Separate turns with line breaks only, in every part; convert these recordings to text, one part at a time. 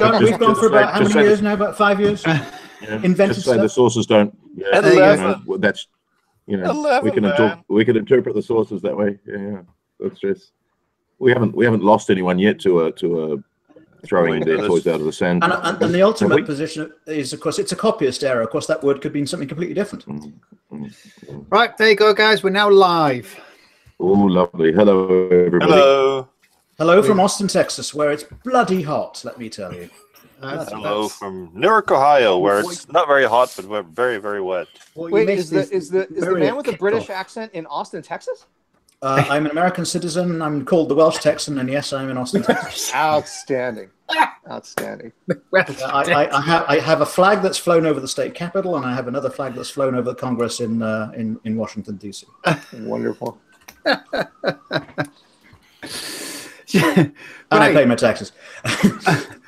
We've gone for about how many years now? About 5 years. Invented
just say
stuff.
the sources don't. Yeah,
11.
That's
11,
we can interpret the sources that way. Yeah, that's just. We haven't lost anyone yet to a throwing their toys out of the sand.
And the ultimate position is, of course, it's a copyist error. Of course, that word could mean something completely different.
Right, there you go, guys. We're now live.
Oh, lovely. Hello, everybody.
Hello from Austin, Texas, where it's bloody hot, let me tell you.
Hello from Newark, Ohio, where it's not very hot, but we're very, very wet.
Wait, is the man with a British accent in Austin, Texas?
I'm an American citizen. I'm called the Welsh Texan, and yes, I'm in Austin, Texas.
Outstanding. Outstanding.
I have a flag that's flown over the state capitol, and I have another flag that's flown over the Congress in Washington, D.C.
Wonderful.
And I pay my taxes.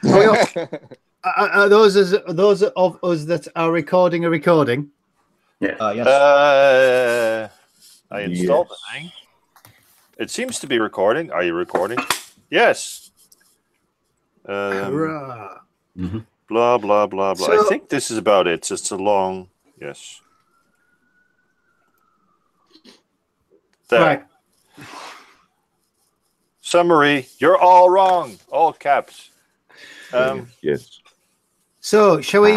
Those of us that are recording a recording?
Yes.
Yes. I installed the thing. It seems to be recording. Are you recording? Yes. Blah, blah, blah, blah. So, I think this is about it. It's a long... Yes. There.
Right.
Summary, you're all wrong. All caps.
Yes.
So, shall we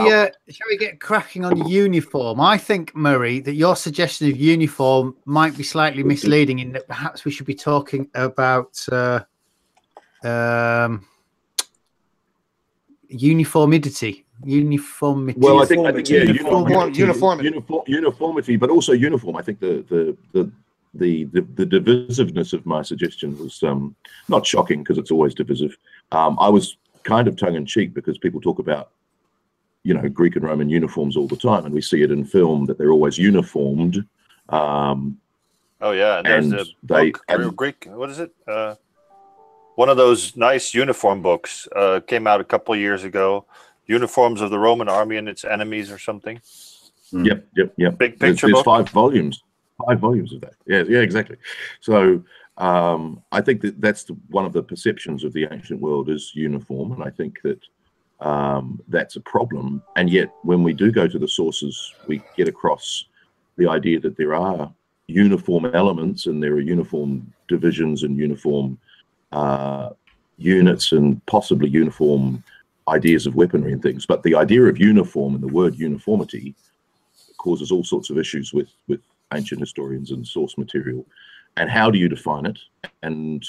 get cracking on uniform? I think, Murray, that your suggestion of uniform might be slightly misleading in that perhaps we should be talking about uniformity.
Well, I think uniformity, but also uniform. I think the divisiveness of my suggestion was not shocking because it's always divisive. I was kind of tongue in cheek because people talk about Greek and Roman uniforms all the time, and we see it in film that they're always uniformed.
Oh yeah, and there's Greek. What is it? One of those nice uniform books came out a couple of years ago. Uniforms of the Roman army and its enemies, or something.
Yep.
Big picture
there's
book.
5 volumes. 5 volumes of that. Yeah, exactly. So I think that's one of the perceptions of the ancient world is uniform, and I think that that's a problem. And yet, when we do go to the sources, we get across the idea that there are uniform elements and there are uniform divisions and uniform units and possibly uniform ideas of weaponry and things. But the idea of uniform and the word uniformity causes all sorts of issues with ancient historians and source material. And how do you define it? And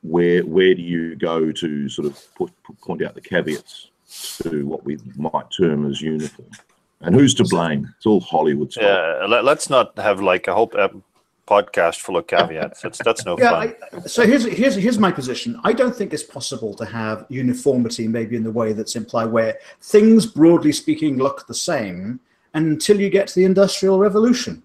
where do you go to sort of point out the caveats to what we might term as uniform? And who's to blame? It's all Hollywood stuff.
Yeah, let's not have like a whole podcast full of caveats. That's no fun.
So here's my position. I don't think it's possible to have uniformity, maybe in the way that's implied, where things, broadly speaking, look the same until you get to the Industrial Revolution.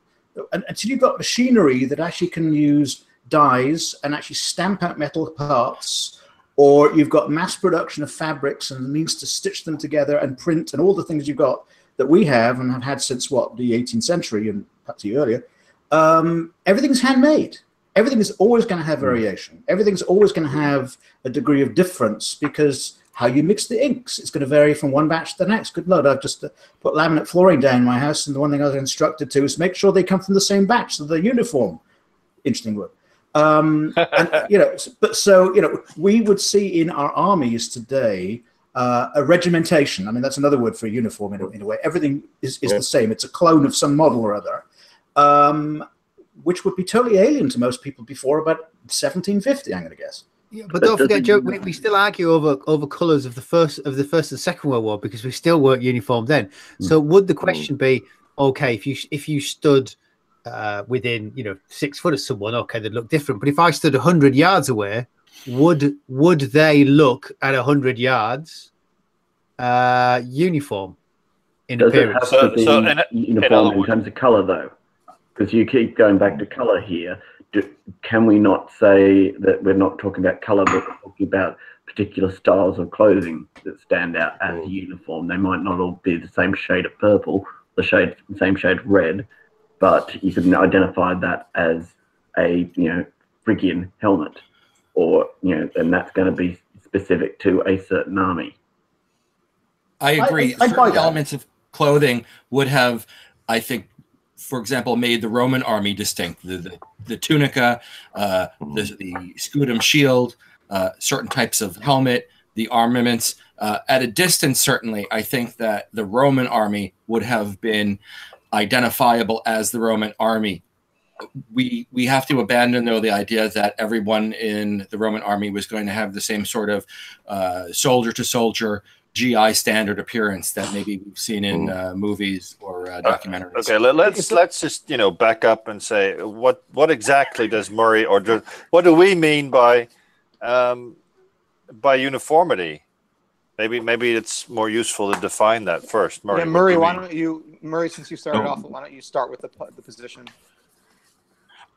Until you've got machinery that actually can use dyes and actually stamp out metal parts, or you've got mass production of fabrics and the means to stitch them together and print and all the things you've got that we have and have had since the 18th century and perhaps earlier. Everything's handmade. Everything is always going to have variation. Everything's always going to have a degree of difference because how you mix the inks, it's going to vary from one batch to the next. Good Lord, I've just put laminate flooring down in my house, and the one thing I was instructed to is make sure they come from the same batch, so they're uniform. Interesting word. We would see in our armies today a regimentation. I mean, that's another word for uniform in a way. Everything is the same. It's a clone of some model or other, which would be totally alien to most people before about 1750, I'm going to guess.
Yeah, but don't forget, Joe, we still argue over colours of the first and Second World War because we still weren't uniform then. So would the question be, okay, if you stood within 6 foot of someone, okay, they'd look different. But if I stood 100 yards away, would they look at 100 yards uniform in appearance?
Does it have to be uniform in terms of colour, though? Because you keep going back to colour here. Can we not say that we're not talking about colour, but we're talking about particular styles of clothing that stand out as uniform? They might not all be the same shade of purple, the same shade of red, but you can identify that as a Phrygian helmet, or and that's going to be specific to a certain army.
I agree.
I
Certain elements of clothing would have, I think, for example, made the Roman army distinct. The tunica, the scutum shield, certain types of helmet, the armaments. At a distance, certainly, I think that the Roman army would have been identifiable as the Roman army. We have to abandon, though, the idea that everyone in the Roman army was going to have the same sort of soldier-to-soldier GI standard appearance that maybe we've seen in movies or documentaries.
Okay, let's just back up and say what exactly does Murray what do we mean by uniformity? Maybe it's more useful to define that first. Murray,
yeah, Murray, since you started off, why don't you start with the position?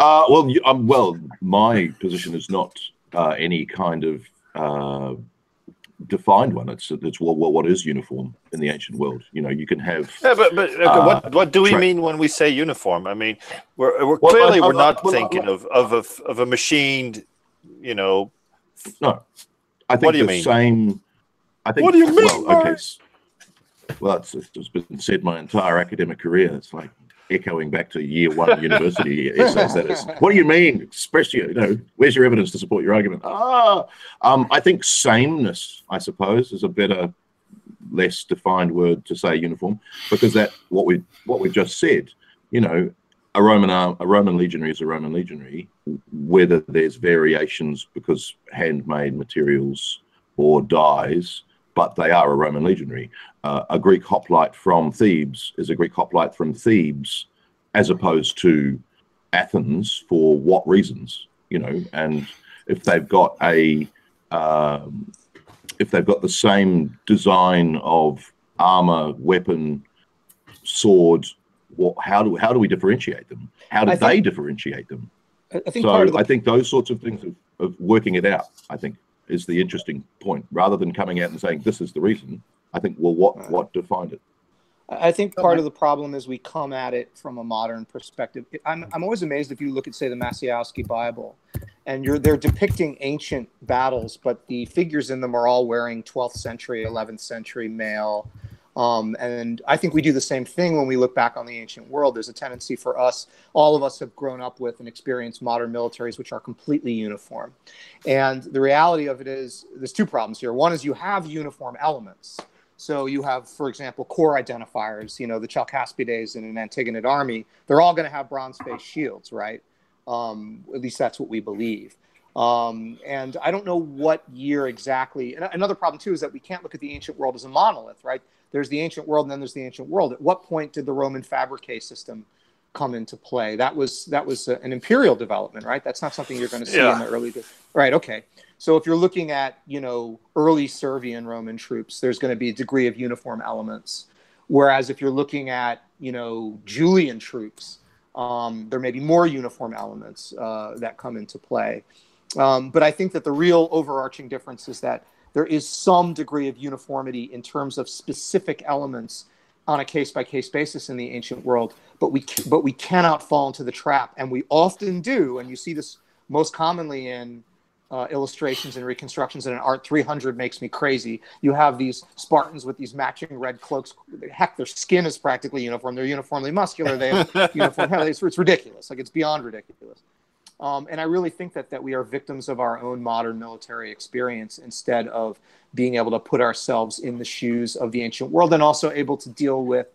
Well, my position is not any kind of defined one. It's what is uniform in the ancient world. You can have.
Yeah, but what do we mean when we say uniform? I mean, we're clearly we're not thinking of a machined,
No, I think
what do you mean?
Same. I think.
What do you mean?
Well, okay. Well, it's been said my entire academic career. It's like echoing back to year one of university essays. That is, what do you mean? Express where's your evidence to support your argument? I think sameness, I suppose, is a better, less defined word to say uniform, because that what we've just said. A Roman legionary is a Roman legionary, whether there's variations because handmade materials or dyes, but they are a Roman legionary. A Greek hoplite from Thebes is a Greek hoplite from Thebes, as opposed to Athens, for what reasons? And if they've got the same design of armor, weapon, sword, how do we differentiate them? How do they differentiate them? I think those sorts of things of working it out, I think, is the interesting point, rather than coming out and saying this is the reason. I think, well, what defined it?
I think part of the problem is we come at it from a modern perspective. I'm always amazed if you look at, say, the Maciejowski Bible, and they're depicting ancient battles, but the figures in them are all wearing 12th century, 11th century mail. And I think we do the same thing when we look back on the ancient world. There's a tendency for us, all of us have grown up with and experienced modern militaries which are completely uniform. And the reality of it is there's two problems here. One is you have uniform elements. So you have, for example, corps identifiers, the Chalcaspides in an Antigonid army, they're all going to have bronze face shields, right? At least that's what we believe. And I don't know what year exactly. And another problem, too, is that we can't look at the ancient world as a monolith, right? There's the ancient world, and then there's the ancient world. At what point did the Roman fabrique system come into play? That was an imperial development, right? That's not something you're going to see in the early days. Right, okay. So if you're looking at, early Servian Roman troops, there's going to be a degree of uniform elements. Whereas if you're looking at, Julian troops, there may be more uniform elements that come into play. But I think that the real overarching difference is that there is some degree of uniformity in terms of specific elements on a case-by-case basis in the ancient world, but we cannot fall into the trap, and we often do, and you see this most commonly in illustrations and reconstructions, and in Art 300 makes me crazy. You have these Spartans with these matching red cloaks. Heck, their skin is practically uniform. They're uniformly muscular. They have uniform hair. It's ridiculous. Like, it's beyond ridiculous. And I really think that we are victims of our own modern military experience instead of being able to put ourselves in the shoes of the ancient world, and also able to deal with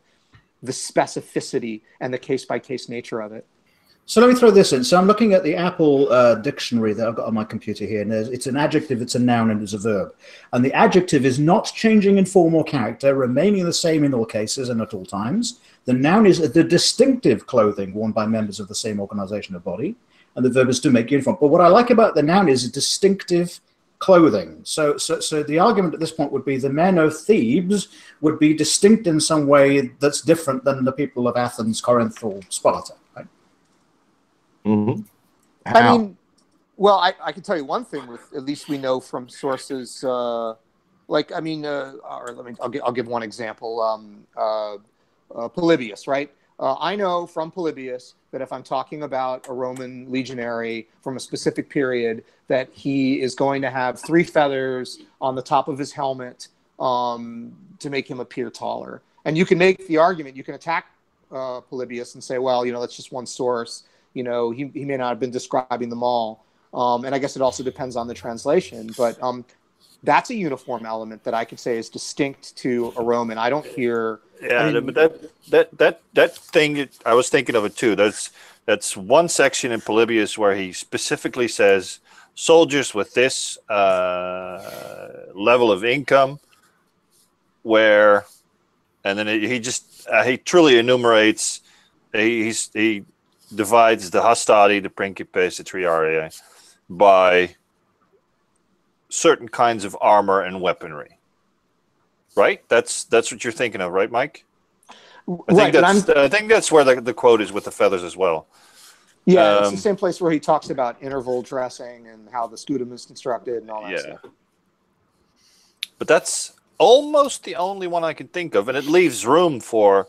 the specificity and the case-by-case nature of it.
So let me throw this in. So I'm looking at the Apple dictionary that I've got on my computer here, and it's an adjective, it's a noun, and it's a verb. And the adjective is not changing in form or character, remaining the same in all cases and at all times. The noun is the distinctive clothing worn by members of the same organization or body. And the verb is to make uniform. But what I like about the noun is distinctive clothing. So the argument at this point would be the men of Thebes would be distinct in some way that's different than the people of Athens, Corinth, or Sparta, right?
Mm-hmm.
I mean, well, I can tell you one thing, with at least we know from sources, I'll give one example. Polybius, right? I know from Polybius that if I'm talking about a Roman legionary from a specific period, that he is going to have 3 feathers on the top of his helmet, to make him appear taller. And you can make the argument, you can attack Polybius and say, well, that's just one source. He may not have been describing them all. And I guess it also depends on the translation. But that's a uniform element that I could say is distinct to a Roman. I don't hear.
Yeah, but that thing, I was thinking of it too. That's one section in Polybius where he specifically says soldiers with this level of income, and then he truly enumerates. He divides the hastati, the principes, the triarii by certain kinds of armor and weaponry. Right? That's what you're thinking of, right, Mike? I think that's where the quote is with the feathers as well.
Yeah, it's the same place where he talks about interval dressing and how the scutum is constructed and all that stuff.
But that's almost the only one I can think of, and it leaves room for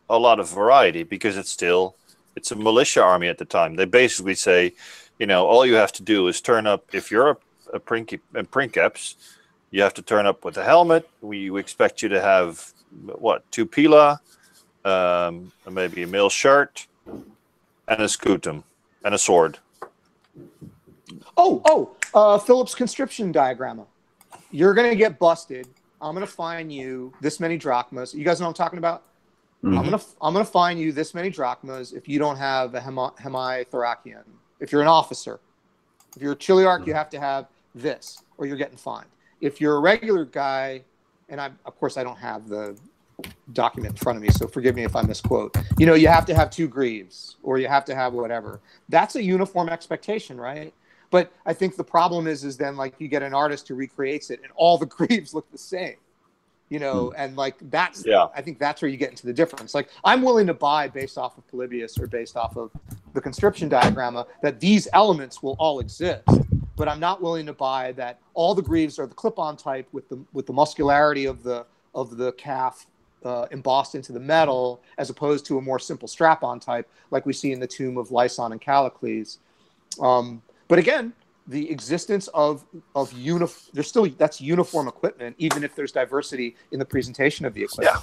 a lot of variety because it's a militia army at the time. They basically say, all you have to do is turn up. If you're a princeps, you have to turn up with a helmet. We expect you to have, 2 pila, maybe a mail shirt, and a scutum, and a sword.
Philip's conscription diagramma. You're going to get busted. I'm going to fine you this many drachmas. You guys know what I'm talking about? Mm-hmm. I'm going to fine you this many drachmas if you don't have a hemithoracian. If you're an officer. If you're a chiliarch, you have to have this, or you're getting fined. If you're a regular guy, and of course I don't have the document in front of me, so forgive me if I misquote. You have to have 2 greaves, or you have to have whatever. That's a uniform expectation, right? But I think the problem is then like you get an artist who recreates it, and all the greaves look the same. And like that's, I think that's where you get into the difference. Like I'm willing to buy based off of Polybius or based off of the conscription diagramma that these elements will all exist, but I'm not willing to buy that all the greaves are the clip-on type with the muscularity of the calf embossed into the metal, as opposed to a more simple strap-on type like we see in the tomb of Lyson and Callicles. But again, the existence of that's uniform equipment, even if there's diversity in the presentation of the equipment.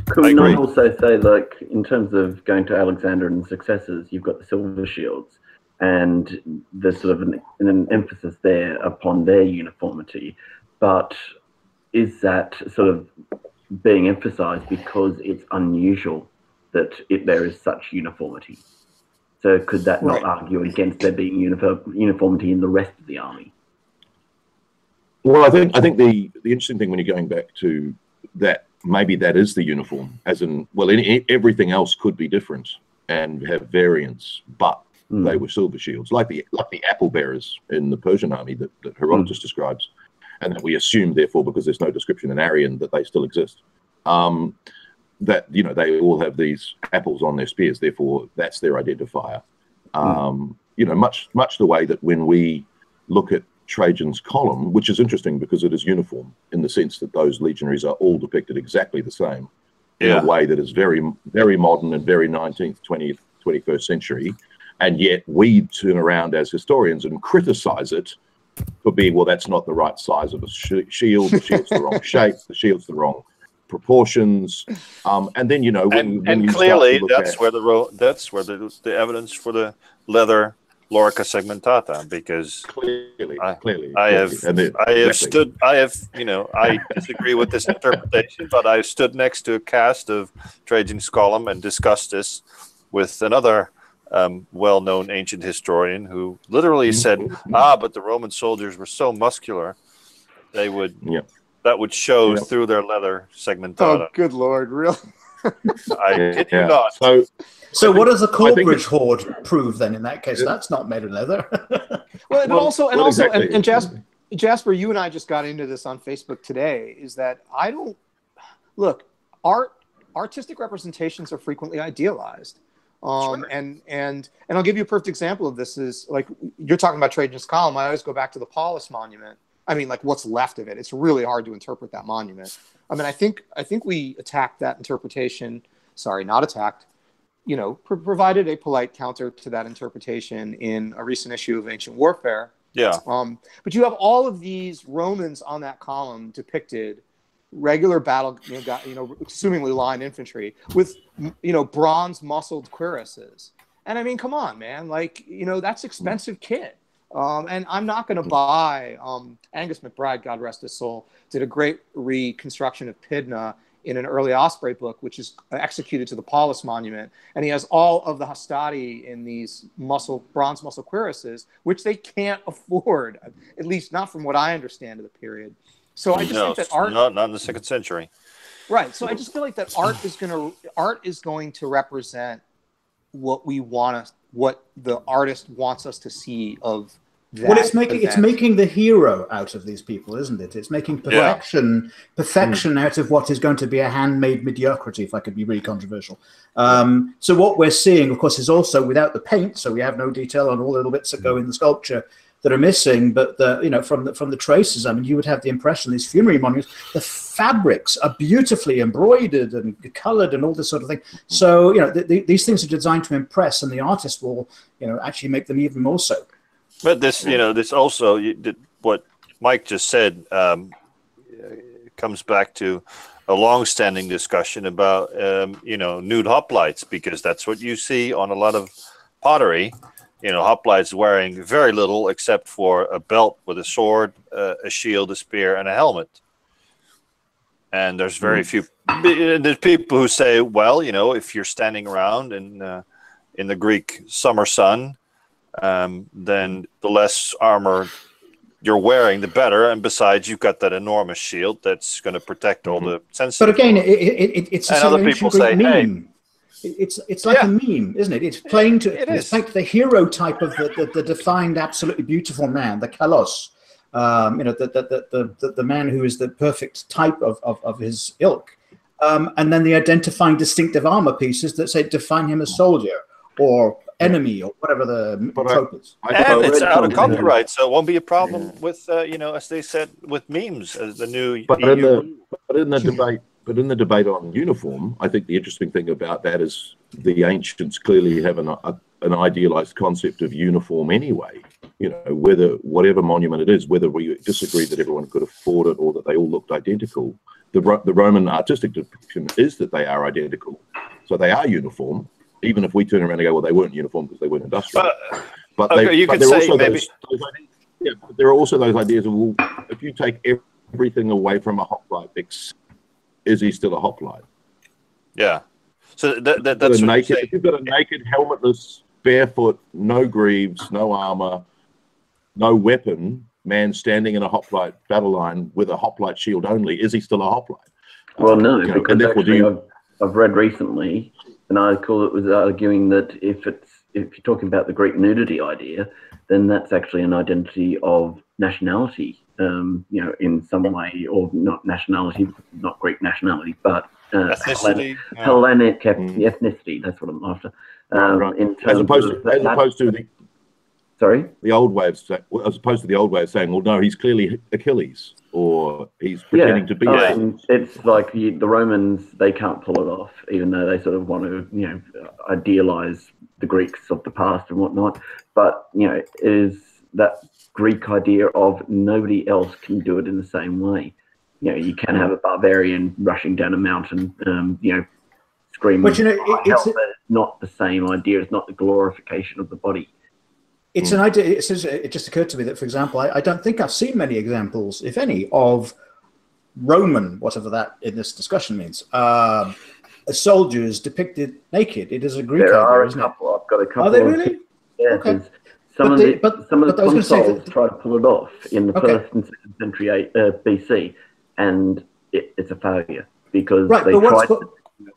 Could we not also say, like, in terms of going to Alexander and successors, you've got the silver shields, and there's sort of an emphasis there upon their uniformity, but is that sort of being emphasized because it's unusual that there is such uniformity? So could that not argue against there being uniformity in the rest of the army?
Well, I think the interesting thing when you're going back to that, maybe that is the uniform, as in, everything else could be different and have variants, but they were silver shields, like the apple bearers in the Persian army that Herodotus describes, and that we assume, therefore, because there's no description in Arrian, that they still exist. That they all have these apples on their spears, therefore that's their identifier. Much the way that when we look at Trajan's column, which is interesting because it is uniform in the sense that those legionaries are all depicted exactly the same in a way that is very, very modern and very 19th, 20th, 21st century, and yet we turn around as historians and criticize it for being, that's not the right size of a shield, the shield's the wrong shape, the shield's the wrong proportions, and then when
clearly that's where the evidence for the leather lorica segmentata, because
clearly
I disagree with this interpretation, but I stood next to a cast of Trajan's column and discussed this with another well-known ancient historian who literally said, but the Roman soldiers were so muscular they would that would show through their leather segmentata.
Oh, good Lord, really?
I kid you not.
So what does the Corbridge hoard prove then in that case? That's not made of leather.
Jasper, you and I just got into this on Facebook today, is that artistic representations are frequently idealized. And I'll give you a perfect example of this is, like, you're talking about Trajan's column. I always go back to the Paulus monument. I mean, like, what's left of it. It's really hard to interpret that monument. I mean, I think we attacked that interpretation. Sorry, not attacked. Provided a polite counter to that interpretation in a recent issue of Ancient Warfare.
Yeah.
But you have all of these Romans on that column depicted, regular battle, assumingly line infantry with, bronze muscled cuirasses. And I mean, come on, man, like, that's expensive kit. And I'm not going to buy, Angus McBride, God rest his soul, did a great reconstruction of Pydna in an early Osprey book, which is executed to the Paulus monument. And he has all of the hastati in these bronze muscle cuirasses, which they can't afford, at least not from what I understand of the period. So I just think that art...
Not in the 2nd century.
Right. So I just feel like that art is going to represent what the artist wants us to see of that.
Well, it's making the hero out of these people, isn't it? It's making perfection out of what is going to be a handmade mediocrity, if I could be really controversial. So what we're seeing, of course, is also without the paint, so we have no detail on all the little bits that go in the sculpture that are missing. But from the traces, I mean, you would have the impression these funerary monuments, the fabrics are beautifully embroidered and colored and all this sort of thing. So these things are designed to impress, and the artist will actually make them even more so.
But this, this also, what Mike just said, comes back to a long-standing discussion about, nude hoplites, because that's what you see on a lot of pottery. Hoplites wearing very little except for a belt with a sword, a shield, a spear, and a helmet. And there's very few. There's people who say, well, if you're standing around in the Greek summer sun, then the less armor you're wearing, the better. And besides, you've got that enormous shield that's going to protect all the sensitive.
But again, it's a
other people say,
meme. It's like a meme, isn't it? It's playing to it's like the hero type of the defined, absolutely beautiful man, the kalos. The man who is the perfect type of his ilk. And then the identifying distinctive armor pieces that say define him as soldier or enemy or whatever the trope is.
And it's out of copyright, so it won't be a problem with, as they said, with memes as the new EU.
But in the debate on uniform, I think the interesting thing about that is the ancients clearly have an idealized concept of uniform anyway. Whatever monument it is, whether we disagree that everyone could afford it or that they all looked identical, the Roman artistic depiction is that they are identical. So they are uniform, even if we turn around and go, well, they weren't uniform because they weren't industrial. But there are also those ideas of, well, if you take everything away from a hoplite, is he still a hoplite?
Yeah. So that's
naked. If you've got a naked, helmetless, barefoot, no greaves, no armor, no weapon, man standing in a hoplite battle line with a hoplite shield only, is he still a hoplite?
Well, no, because actually I've read recently an article that was arguing that if you're talking about the Greek nudity idea, then that's actually an identity of nationality, in some way, or not nationality, not Greek nationality, but
ethnicity.
Hellenic ethnicity. That's what I'm after.
Right. As opposed to the old way of saying, well, no, he's clearly Achilles, or he's pretending to be.
It's like the Romans; they can't pull it off, even though they sort of want to, idealize the Greeks of the past and whatnot. But is that Greek idea of nobody else can do it in the same way? You can have a barbarian rushing down a mountain, screaming.
But it's
not the same idea. It's not the glorification of the body.
It's an idea. It just occurred to me that, for example, I don't think I've seen many examples, if any, of Roman, whatever that in this discussion means, soldiers depicted naked. It is a Greek idea,
are a
isn't
couple.
it?
I've got a couple.
Are they really?
Yeah.
Okay.
Some of the consuls try to pull it off in the 1st and 2nd century BC, and it's a failure because they tried the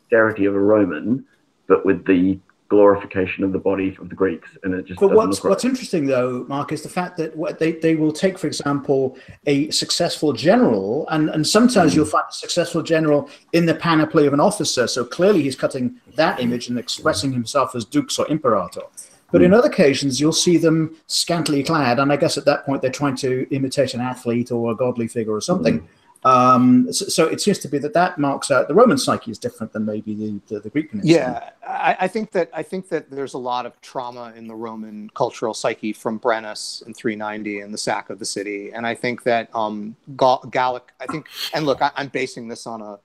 austerity of a Roman, but with the glorification of the body of the Greeks, and it just. But
what's interesting though, Mark, is the fact that they will take, for example, a successful general, and sometimes you'll find a successful general in the panoply of an officer. So clearly he's cutting that image and expressing himself as dux or imperator. But in other occasions, you'll see them scantily clad, and I guess at that point they're trying to imitate an athlete or a godly figure or something. So it seems to be that marks out the Roman psyche is different than maybe the Greek peninsula.
Yeah, I think that there's a lot of trauma in the Roman cultural psyche from Brennus in 390 and the sack of the city, and I think that Gallic. I think, and look, I'm basing this on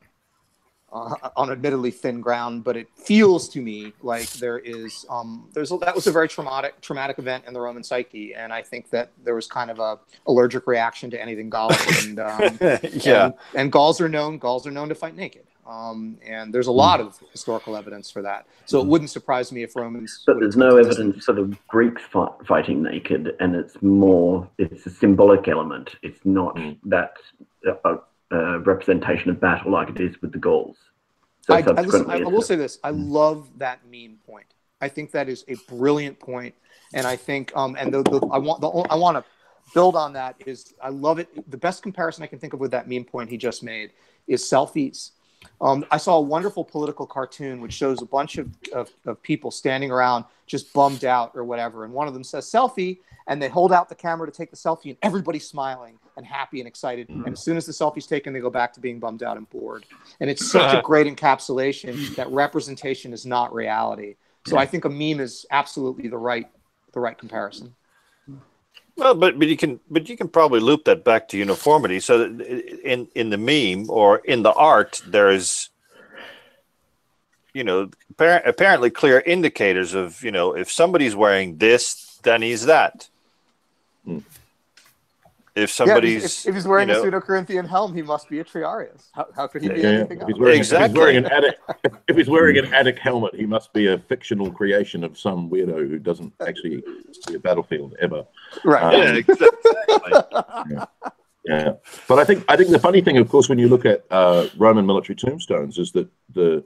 admittedly thin ground, but it feels to me like that was a very traumatic event in the Roman psyche, and I think that there was kind of a allergic reaction to anything Gallic, and and Gauls are known to fight naked, and there's a lot of historical evidence for that. So it wouldn't surprise me if Romans.
But there's no evidence for the Greeks fighting naked, and it's a symbolic element. It's not that. Representation of battle like it is with the Gauls. So
I will say this: I love that meme point. I think that is a brilliant point, and I think I want to build on that. I love it. The best comparison I can think of with that meme point he just made is selfies. I saw a wonderful political cartoon which shows a bunch of people standing around just bummed out or whatever, and one of them says selfie, and they hold out the camera to take the selfie, and everybody's smiling and happy and excited. And as soon as the selfie's taken, they go back to being bummed out and bored. And it's such a great encapsulation that representation is not reality. So I think a meme is absolutely the right comparison.
Well, but you can probably loop that back to uniformity. So that in the meme or in the art, there is, apparently clear indicators of, if somebody's wearing this, then he's that. If somebody's
if he's wearing a pseudo-Corinthian helm, he must be a Triarius. How could he be anything else?
If he's wearing an Attic helmet, he must be a fictional creation of some weirdo who doesn't actually see a battlefield ever.
Right.
Exactly. Yeah. But I think the funny thing, of course, when you look at Roman military tombstones, is that the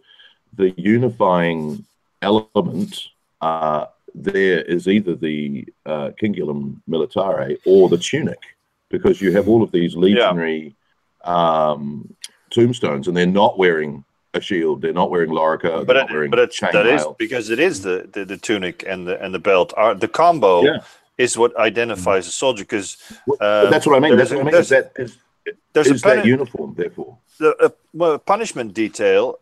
unifying element there is either the cingulum militare or the tunic, because you have all of these legionary tombstones, and they're not wearing a shield, they're not wearing lorica,
that is because it is the tunic and the belt. The combo is what identifies a soldier. Because
that's what I mean. There's that uniform, therefore.
The punishment detail.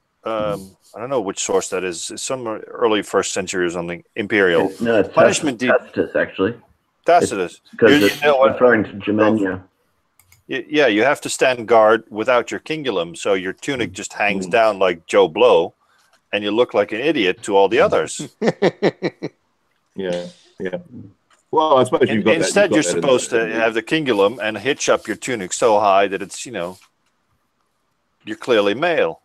I don't know which source that is. It's some early 1st century or something. Imperial.
No, it's
punishment
Tacitus, actually.
Tacitus.
Because it's referring to Germania.
Yeah, you have to stand guard without your cingulum, so your tunic just hangs down like Joe Blow, and you look like an idiot to all the others.
Yeah. Well, I suppose you've got
instead, you're supposed to have the cingulum and hitch up your tunic so high that it's, you're clearly male.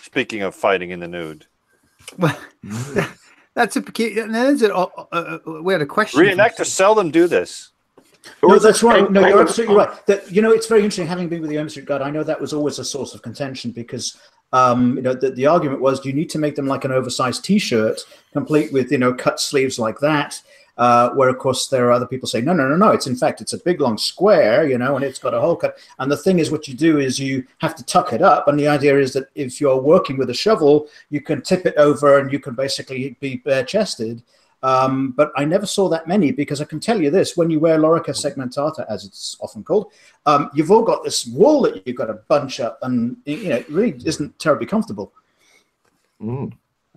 Speaking of fighting in the nude.
Well, that's a peculiar. We had a question.
Reenactors seldom do this.
No, that's right. No, you're absolutely right. That it's very interesting. Having been with the Emissary Guard, I know that was always a source of contention because the argument was, do you need to make them like an oversized T-shirt, complete with cut sleeves like that? Where of course there are other people saying no, it's a big long square, and it's got a hole cut. And the thing is, what you do is you have to tuck it up, and the idea is that if you're working with a shovel, you can tip it over and you can basically be bare chested. But I never saw that many, because I can tell you this: when you wear lorica segmentata, as it's often called, you've all got this wool that you've got to bunch up, and it really isn't terribly comfortable.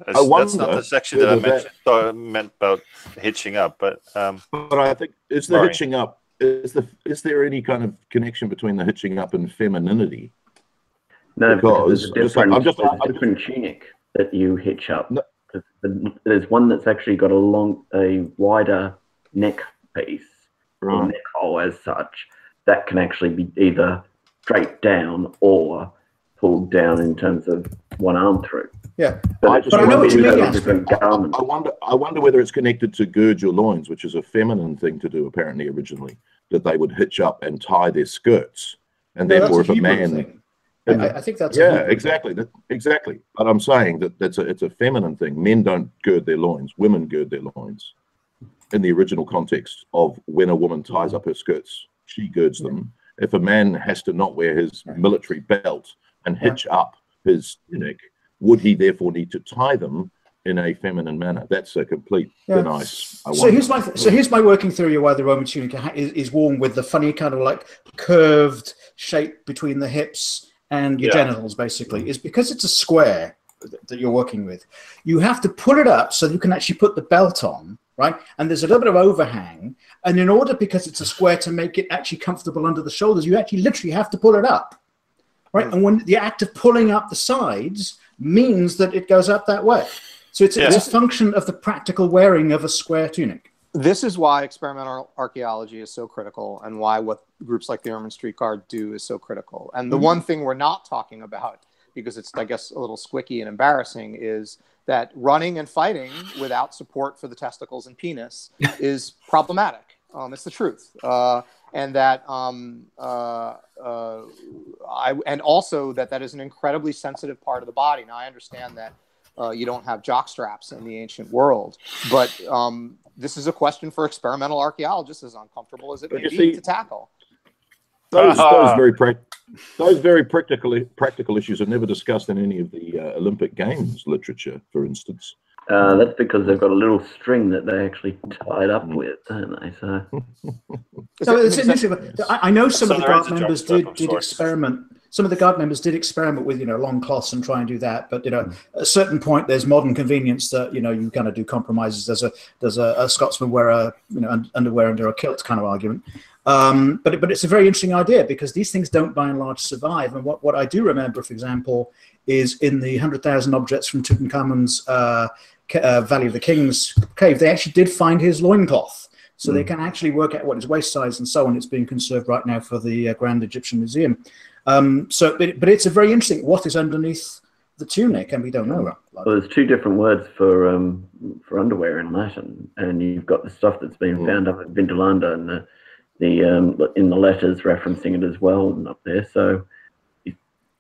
That's not the section that I mentioned. I meant about hitching up, but
I think it's the hitching up. Is there any kind of connection between the hitching up and femininity?
No, because there's a different tunic that you hitch up. No. There's one that's actually got a wider neck piece, or neck hole as such, that can actually be either straight down or pulled down in terms of one arm through.
Yeah, but I know what you mean.
I wonder whether it's connected to gird your loins, which is a feminine thing to do apparently originally, that they would hitch up and tie their skirts, and therefore if a man.
I think that's
exactly. But I'm saying that it's a feminine thing. Men don't gird their loins; women gird their loins. In the original context of when a woman ties up her skirts, she girds them. If a man has to not wear his military belt and hitch up his tunic, would he therefore need to tie them in a feminine manner. That's a complete nice.
So here's my working theory of why the Roman tunic is worn with the funny kind of like curved shape between the hips and your genitals, basically, is because it's a square that you're working with. You have to pull it up so you can actually put the belt on, right? And there's a little bit of overhang. And in order, because it's a square, to make it actually comfortable under the shoulders, you actually literally have to pull it up, right? And when the act of pulling up the sides means that it goes up that way. So it's a function of the practical wearing of a square tunic.
This is why experimental archaeology is so critical, and why what groups like the Ermine Street Guard do is so critical. And the one thing we're not talking about, because it's, I guess, a little squicky and embarrassing, is that running and fighting without support for the testicles and penis is problematic. It's the truth. And that, and also that is an incredibly sensitive part of the body. Now, I understand that you don't have jock straps in the ancient world, but this is a question for experimental archaeologists, as uncomfortable as it may be to tackle.
Those very practical issues are never discussed in any of the Olympic Games literature, for instance.
That's because they've got a little string that they actually tied up with, don't they?
So it's interesting. I know some of the guard members did experiment. Some of the guard members did experiment with, long cloths and try and do that. But, at a certain point, there's modern convenience that, you kind of do compromises. There's a Scotsman wear underwear under a kilt kind of argument. But it's a very interesting idea, because these things don't by and large survive. And what I do remember, for example, is in the 100,000 objects from Tutankhamun's Valley of the Kings cave, they actually did find his loincloth. So they can actually work out what his waist size and so on. It's being conserved right now for the Grand Egyptian Museum. But it's a very interesting, what is underneath the tunic, and we don't know.
Well, there's two different words for underwear in Latin, and you've got the stuff that's been found up at Vindolanda, and the in the letters referencing it as well, and up there. So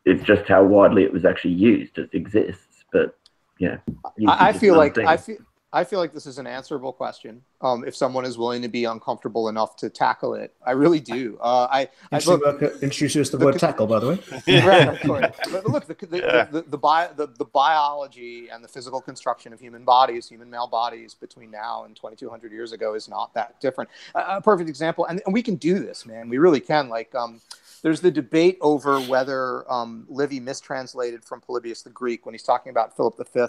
it's just how widely it was actually used. It exists, but
I feel like this is an answerable question. If someone is willing to be uncomfortable enough to tackle it, I really do.
Introduce the word tackle, by the way.
Right, of course. But look, the biology and the physical construction of human bodies, human male bodies, between now and 2,200 years ago is not that different. A perfect example, and we can do this, man. We really can. Like, there's the debate over whether Livy mistranslated from Polybius the Greek when he's talking about Philip V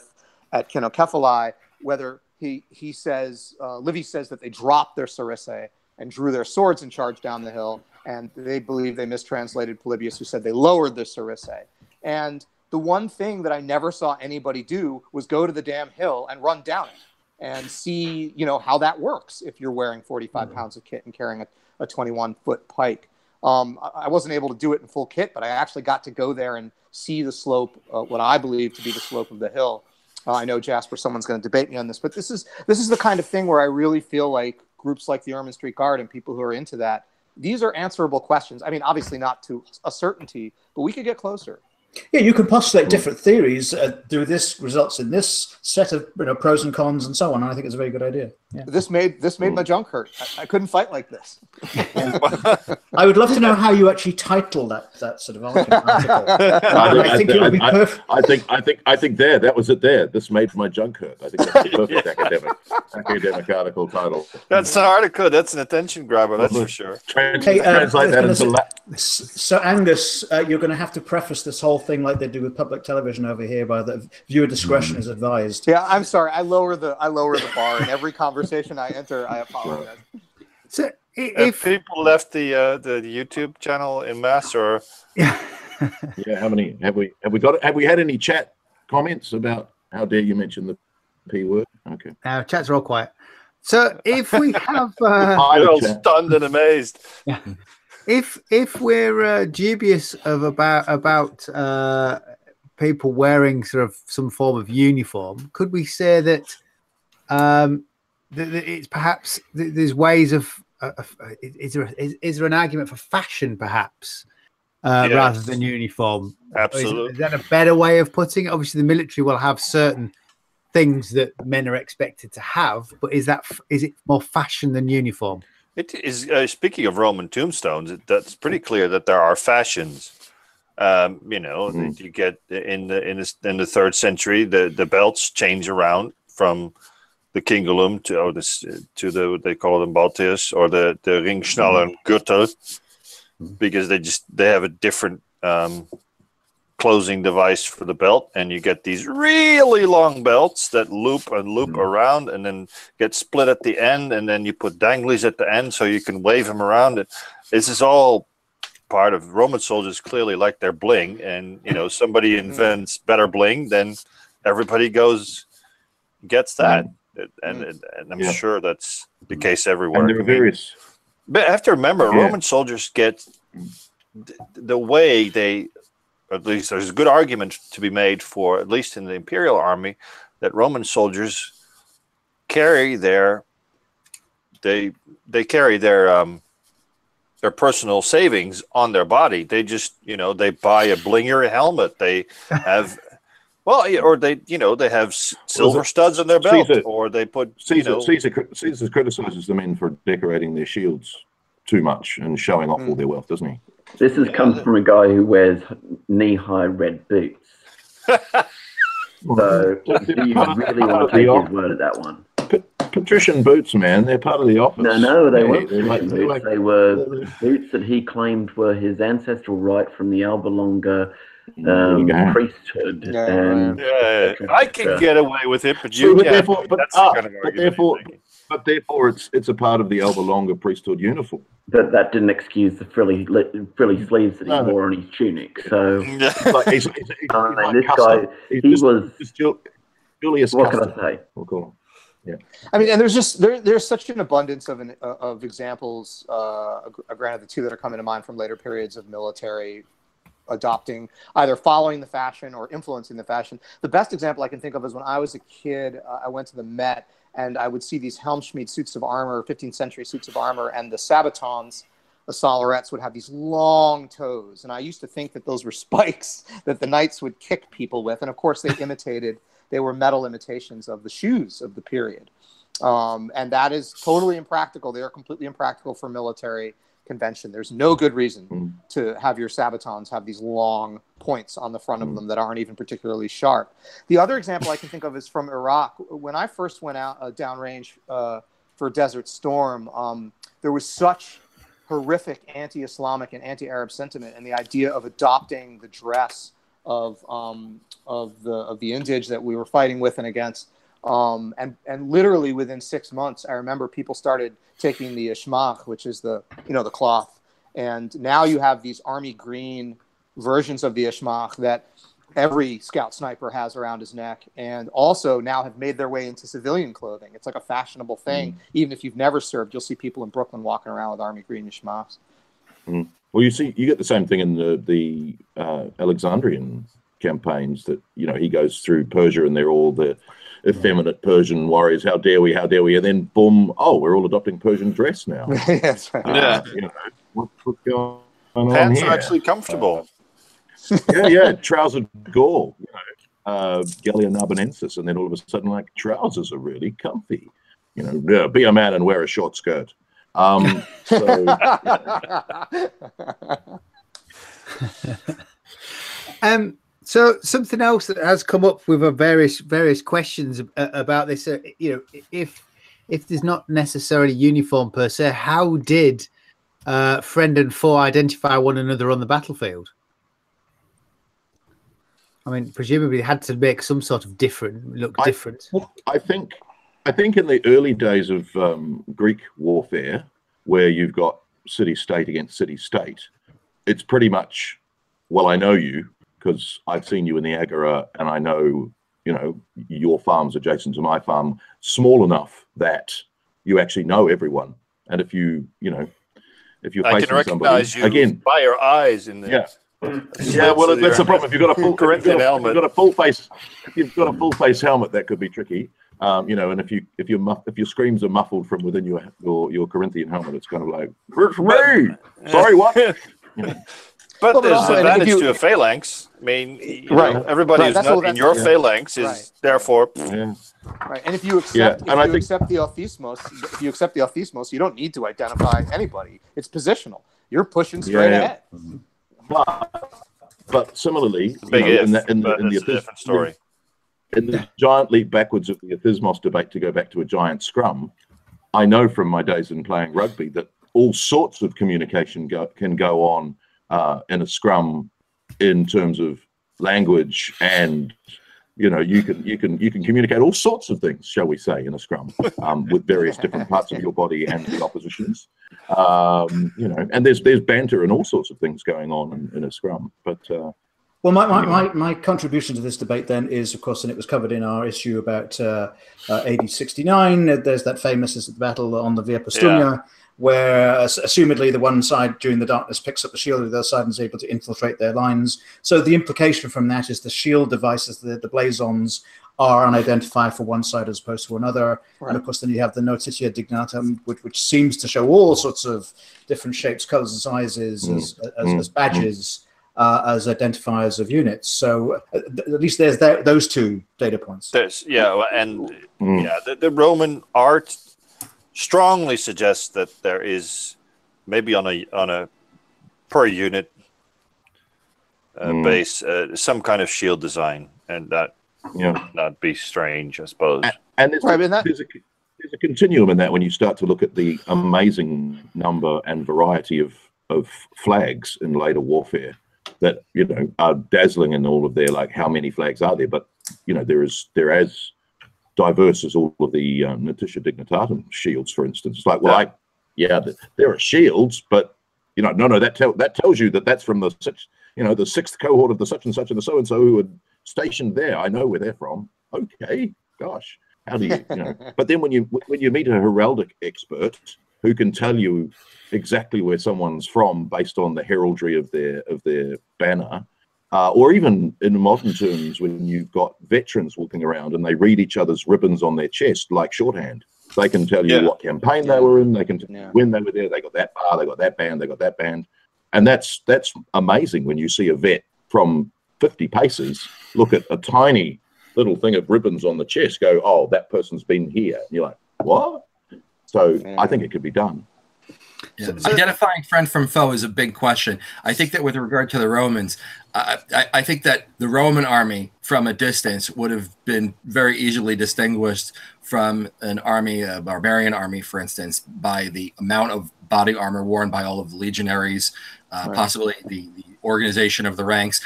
at Kinokephalae, whether he says, Livy says that they dropped their sarisse and drew their swords and charged down the hill, and they believe they mistranslated Polybius, who said they lowered their sarisse. And the one thing that I never saw anybody do was go to the damn hill and run down it and see, how that works if you're wearing 45 pounds of kit and carrying a 21-foot pike. I wasn't able to do it in full kit, but I actually got to go there and see the slope, what I believe to be the slope of the hill. I know, Jasper, someone's going to debate me on this, but this is the kind of thing where I really feel like groups like the Ermine Street Guard and people who are into that, these are answerable questions. I mean, obviously not to a certainty, but we could get closer.
Yeah, you can postulate different theories. Do this results in this set of pros and cons and so on. And I think it's a very good idea. Yeah.
This made my junk hurt. I couldn't fight like this.
I would love to know how you actually title that sort of article. I think it would be perfect.
I think that was it. There, this made my junk hurt. I think that's a perfect academic article title.
That's an article. That's an attention grabber. That's for sure.
Translate that into Latin.
So Angus, you're going to have to preface this whole thing like they do with public television over here, by the viewer discretion is advised.
Yeah, I'm sorry. I lower the bar in every conversation I enter. I apologize.
So if people left the YouTube channel in mass, or
how many have we had any chat comments about how dare you mention the P word? Okay,
chats are all quiet. So if we have
we're all stunned and amazed.
If we're dubious of about people wearing sort of some form of uniform, could we say that it's perhaps there's ways of is there an argument for fashion perhaps rather than uniform?
Absolutely.
Is that a better way of putting it? Obviously, the military will have certain things that men are expected to have, but is it more fashion than uniform?
It is. Speaking of Roman tombstones, that's pretty clear that there are fashions You get in the 3rd century, the belts change around from the Kingulum to the they call them Baltius or the Ringschnallen Gürtel, because they have a different closing device for the belt, and you get these really long belts that loop and loop around and then get split at the end, and then you put danglies at the end so you can wave them around. This is all part of Roman soldiers clearly like their bling, and somebody invents better bling, then everybody gets that, and I'm sure that's the case everywhere.
And there are various.
But I have to remember, Roman soldiers get the way they. At least there's a good argument to be made for, at least in the imperial army, that Roman soldiers carry their personal savings on their body. They just they buy a blinger helmet. They have or they have silver studs on their belt, or they put
Caesar criticizes the men for decorating their shields too much and showing off all their wealth, doesn't he?
This comes from a guy who wears knee-high red boots. So, do you really want to take his word at that one?
Patrician boots, man. They're part of the office.
No, they weren't patrician boots. They were boots that he claimed were his ancestral right from the Alba Longa priesthood.
I can get away with it, but you can't.
But therefore, it's a part of the Alba Longa priesthood uniform.
But that didn't excuse the frilly sleeves that he wore on his tunic. So, this guy, he was
Julius.
What can I say?
We'll call him. Yeah.
I mean, and there's such an abundance of examples. Granted, the two that are coming to mind from later periods of military adopting, either following the fashion or influencing the fashion. The best example I can think of is when I was a kid, I went to the Met, and I would see these Helmschmied suits of armor, 15th century suits of armor, and the sabatons, the solerettes, would have these long toes. And I used to think that those were spikes that the knights would kick people with. And of course, they were metal imitations of the shoes of the period. And that is totally impractical. They are completely impractical for military convention. There's no good reason to have your sabatons have these long points on the front of them that aren't even particularly sharp. The other example I can think of is from Iraq. When I first went out downrange for Desert Storm, there was such horrific anti-Islamic and anti-Arab sentiment, and the idea of adopting the dress of the Indij that we were fighting with and against. And literally within 6 months, I remember people started taking the ishmach, which is the cloth, and now you have these army green versions of the ishmach that every scout sniper has around his neck, and also now have made their way into civilian clothing. It's like a fashionable thing. Even if you've never served, you'll see people in Brooklyn walking around with army green ishmachs.
Well, you get the same thing in the Alexandrian campaigns, that he goes through Persia and they're all the effeminate Persian warriors. How dare we? And then boom! Oh, we're all adopting Persian dress now.
That's right.
What's going on
Pants
here?
are actually comfortable.
Trousered Gaul, Gallia Narbonensis, and then all of a sudden, like, trousers are really comfy. Be a man and wear a short skirt.
So something else that has come up with various questions about this, if there's not necessarily uniform per se, how did friend and foe identify one another on the battlefield? I mean, presumably they had to make some sort of different.
Well, I think in the early days of Greek warfare, where you've got city-state against city-state, it's pretty much, well, I know you, because I've seen you in the Agora, and I know, your farm's adjacent to my farm, small enough that you actually know everyone. And if you're
I can recognize you again by your eyes in the
well, that's the problem. If you've got a full helmet, if you've got a full face helmet, that could be tricky. And if your screams are muffled from within your Corinthian helmet, it's kind of like, it's me. Sorry, what?
But there's an advantage to a phalanx. I mean, everybody who's not in your phalanx is therefore.
Right, and if you accept the Ophismos, you don't need to identify anybody. It's positional. You're pushing straight ahead.
But similarly,
in
the
different story.
In the giant leap backwards of the Athysmos debate, to go back to a giant scrum, I know from my days in playing rugby that all sorts of communication can go on in a scrum in terms of language, and you can communicate all sorts of things, shall we say, in a scrum with various different parts of your body and the opposition's. And there's banter and all sorts of things going on in a scrum, but.
Well, my contribution to this debate then is, of course, and it was covered in our issue about AD 69. There's that famous battle on the Via Postumna, where assumedly the one side during the darkness picks up the shield of the other side and is able to infiltrate their lines. So the implication from that is the shield devices, the blazons, are unidentified for one side as opposed to another. Right. And of course, then you have the Notitia Dignatum, which seems to show all sorts of different shapes, colors, and sizes as badges. As identifiers of units. So at least there's those two data points.
The Roman art strongly suggests that there is maybe on a per unit base some kind of shield design, and that not be strange, I suppose.
And there's a continuum in that when you start to look at the amazing number and variety of flags in later warfare that are dazzling in all of their, like, how many flags are there, but they're as diverse as all of the Notitia Dignitatum shields, for instance. It's like, well, there are shields, but that tells you that that's from the the sixth cohort of the such and such and the so and so who are stationed there. I know where they're from. Okay, gosh, how do you But then when you meet a heraldic expert who can tell you exactly where someone's from based on the heraldry of their banner, or even in modern terms, when you've got veterans walking around and they read each other's ribbons on their chest like shorthand, they can tell you what campaign they were in, they can tell you when they were there, they got that bar, they got that band, they got that band. And that's amazing when you see a vet from 50 paces look at a tiny little thing of ribbons on the chest, go, oh, that person's been here. And you're like, what? So I think it could be done.
Yeah. Identifying friend from foe is a big question. I think that with regard to the Romans, I think that the Roman army from a distance would have been very easily distinguished from an army, a barbarian army, for instance, by the amount of body armor worn by all of the legionaries, possibly the organization of the ranks,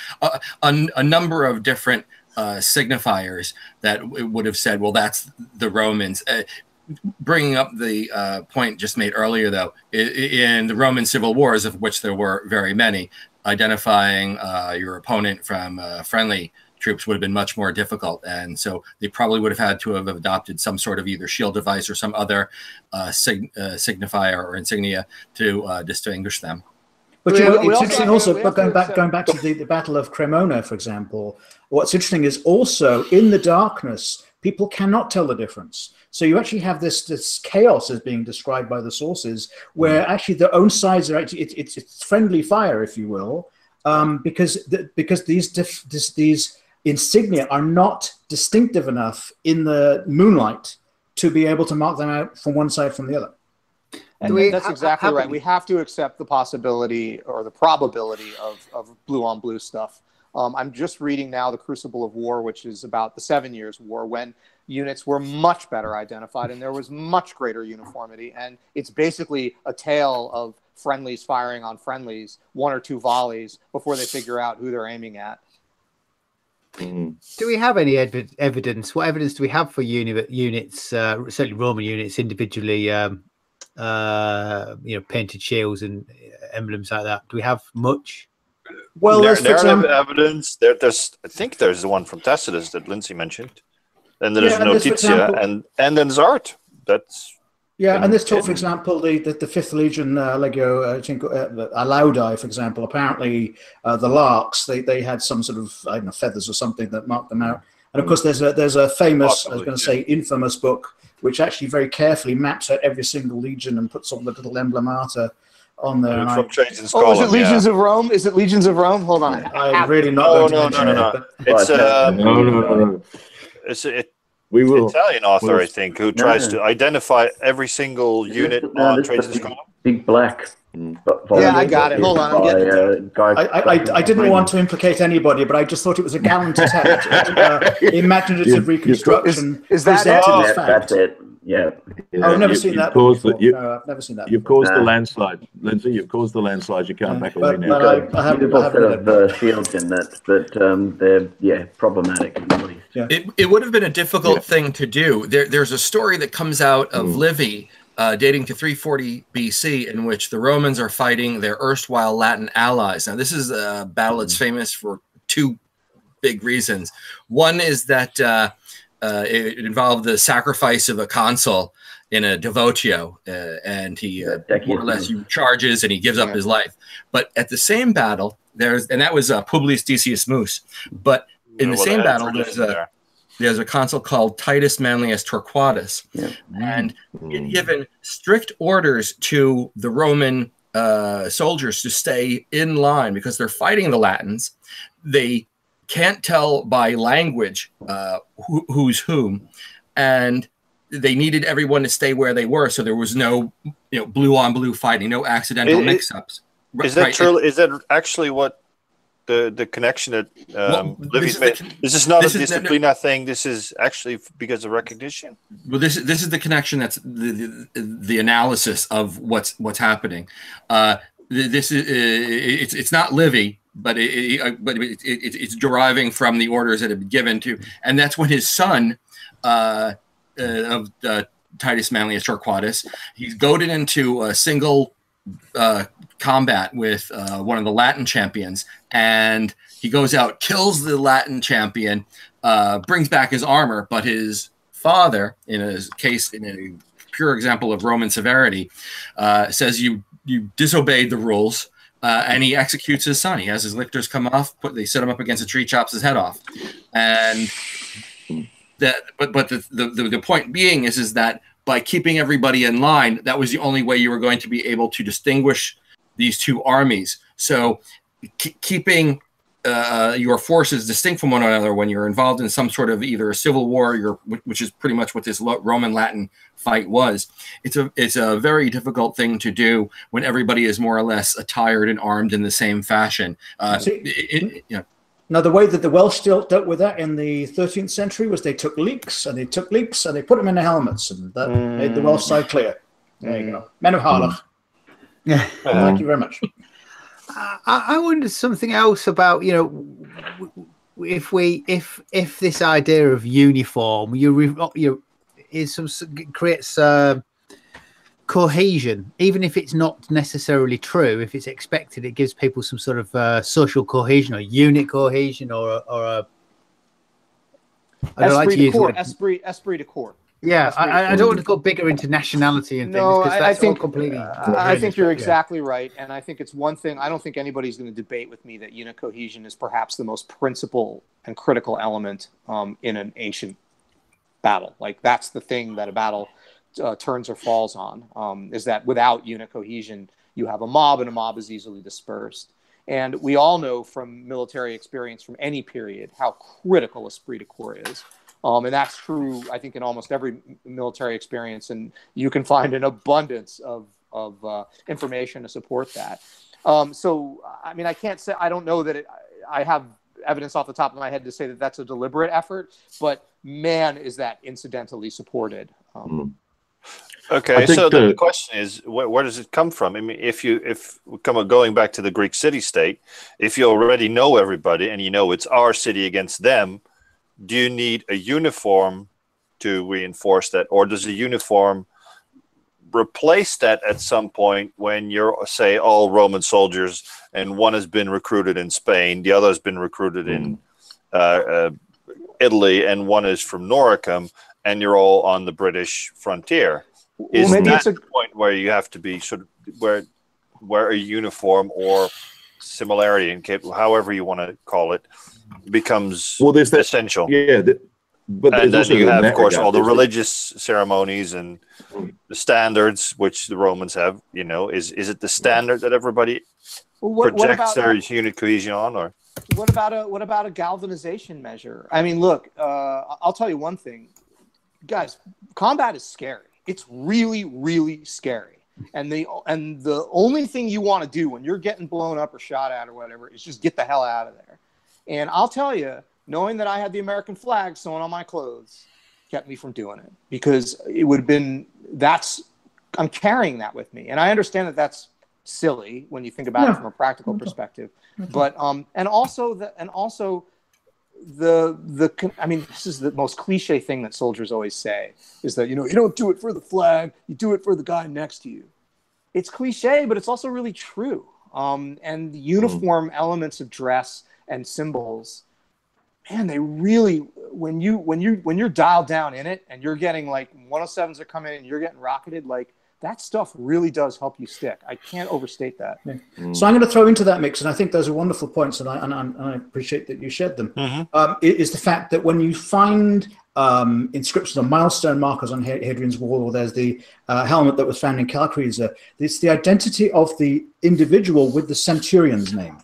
a number of different signifiers that would have said, well, that's the Romans. Bringing up the point just made earlier, though, in the Roman civil wars, of which there were very many, identifying your opponent from friendly troops would have been much more difficult. And so they probably would have had to have adopted some sort of either shield device or some other signifier or insignia to distinguish them.
But it's interesting also, but going back to the Battle of Cremona, for example, what's interesting is also in the darkness, people cannot tell the difference. So you actually have this chaos as being described by the sources, where actually their own sides are actually it's friendly fire, if you will, because these insignia are not distinctive enough in the moonlight to be able to mark them out from one side from the other.
And that's exactly right. We have to accept the possibility or the probability of blue on blue stuff. I'm just reading now The Crucible of War, which is about the 7 Years' War, when units were much better identified and there was much greater uniformity. And it's basically a tale of friendlies firing on friendlies, one or two volleys before they figure out who they're aiming at.
Do we have any evidence? What evidence do we have for units, certainly Roman units, individually, painted shields and emblems like that? Do we have much?
Well, there's evidence. I think there's the one from Tacitus that Lindsay mentioned, and there's Notitia, and then there's art. That's
and this talk, for example, the 5th Legion Legio Alaudi, for example. Apparently, the Larks they had some sort of feathers or something that marked them out. And of course, there's a famous, I was going to say, infamous book which actually very carefully maps out every single legion and puts all the little emblemata on there.
From Trajan's
column, is it Legions of Rome? Is it Legions of Rome? Hold on.
I'm really not going to mention
it. It's an Italian author, I think, who tries to identify every single unit on Trajan's column.
Big black
Yeah, I got it. Hold on, I'm getting it.
I didn't want to implicate anybody, but I just thought it was a gallant attempt at imaginative reconstruction.
Is that
it?
That's it. Yeah.
I've never seen that. I've never seen that.
You've caused the landslide, Lindsay. You've caused the landslide. You can't back away now.
I have the shields in that, but they're problematic at least.
Yeah. It would have been a difficult thing to do. There's a story that comes out of Livy, dating to 340 BC, in which the Romans are fighting their erstwhile Latin allies. Now, this is a battle that's famous for two big reasons. One is that it involved the sacrifice of a consul in a devotio, and he more or less charges and he gives up his life. But at the same battle, and that was Publius Decius Mus. But in the same battle, there's a consul called Titus Manlius Torquatus, and he had given strict orders to the Roman soldiers to stay in line because they're fighting the Latins. They can't tell by language who's whom, and they needed everyone to stay where they were, so there was no blue on blue fighting, no accidental mix-ups.
Is that true? Is that actually what the connection that Livy's made? This is not a disciplina thing. This is actually because of recognition.
Well, this is the connection. That's the analysis of what's happening. This is it's not Livy, but it's deriving from the orders that have been given to, and that's when his son of Titus Manlius Torquatus, he's goaded into a single combat with one of the Latin champions, and he goes out, kills the Latin champion, brings back his armor, but his father, in a pure example of Roman severity, says you disobeyed the rules. And he executes his son. He has his lictors come off. They set him up against a tree, chops his head off. And the point being is that by keeping everybody in line, that was the only way you were going to be able to distinguish these two armies. So keeping your forces distinct from one another when you're involved in some sort of either a civil war, which is pretty much what this Roman Latin fight was. It's a very difficult thing to do when everybody is more or less attired and armed in the same fashion.
Now, the way that the Welsh dealt with that in the 13th century was they took leeks and they put them in the helmets, and that made the Welsh side clear. There you go. Men of Harlech.
Yeah.
Thank you very much.
I wonder something else about, if this idea of uniform creates cohesion, even if it's not necessarily true. If it's expected, it gives people some sort of social cohesion or unit cohesion or a
esprit de corps.
Yeah, I don't want to go bigger into nationality and things because that's all completely.
I think you're exactly right, and I think it's one thing. I don't think anybody's going to debate with me that unit cohesion is perhaps the most principal and critical element in an ancient battle. Like that's the thing that a battle turns or falls on. Is that without unit cohesion, you have a mob, and a mob is easily dispersed. And we all know from military experience from any period how critical esprit de corps is. And that's true, I think, in almost every military experience, and you can find an abundance of information to support that. So, I mean, I can't say, I don't know that I have evidence off the top of my head to say that that's a deliberate effort, but man, is that incidentally supported.
Okay, so the question is, where does it come from? I mean, going back to the Greek city-state, if you already know everybody and you know it's our city against them, do you need a uniform to reinforce that, or does a uniform replace that at some point when you're, say, all Roman soldiers and one has been recruited in Spain, the other has been recruited in Italy, and one is from Noricum, and you're all on the British frontier? Is that the point where you have to be sort of where a uniform or similarity, and however you want to call it, becomes essential?
Yeah, but
and then you have, of course, all the religious ceremonies and the standards which the Romans have. Is it the standard that everybody projects their unit cohesion on, or
what about a galvanization measure? I mean, look, I'll tell you one thing, guys. Combat is scary. It's really, really scary. And the only thing you want to do when you're getting blown up or shot at or whatever is just get the hell out of there. And I'll tell you, knowing that I had the American flag sewn on my clothes kept me from doing it, because it would have been, I'm carrying that with me. And I understand that that's silly when you think about it from a practical perspective, but and also I mean, this is the most cliche thing that soldiers always say, is that, you know, you don't do it for the flag, you do it for the guy next to you. It's cliche, but it's also really true. And the uniform elements of dress and symbols, man, they really, when you're dialed down in it and you're getting like 107s are coming in and you're getting rocketed, like, that stuff really does help you stick. I can't overstate that.
Yeah. So I'm going to throw into that mix, and I think those are wonderful points, and I appreciate that you shared them. Is the fact that when you find inscriptions or milestone markers on Hadrian's Wall, or there's the helmet that was found in Calcresa, it's the identity of the individual with the centurion's name.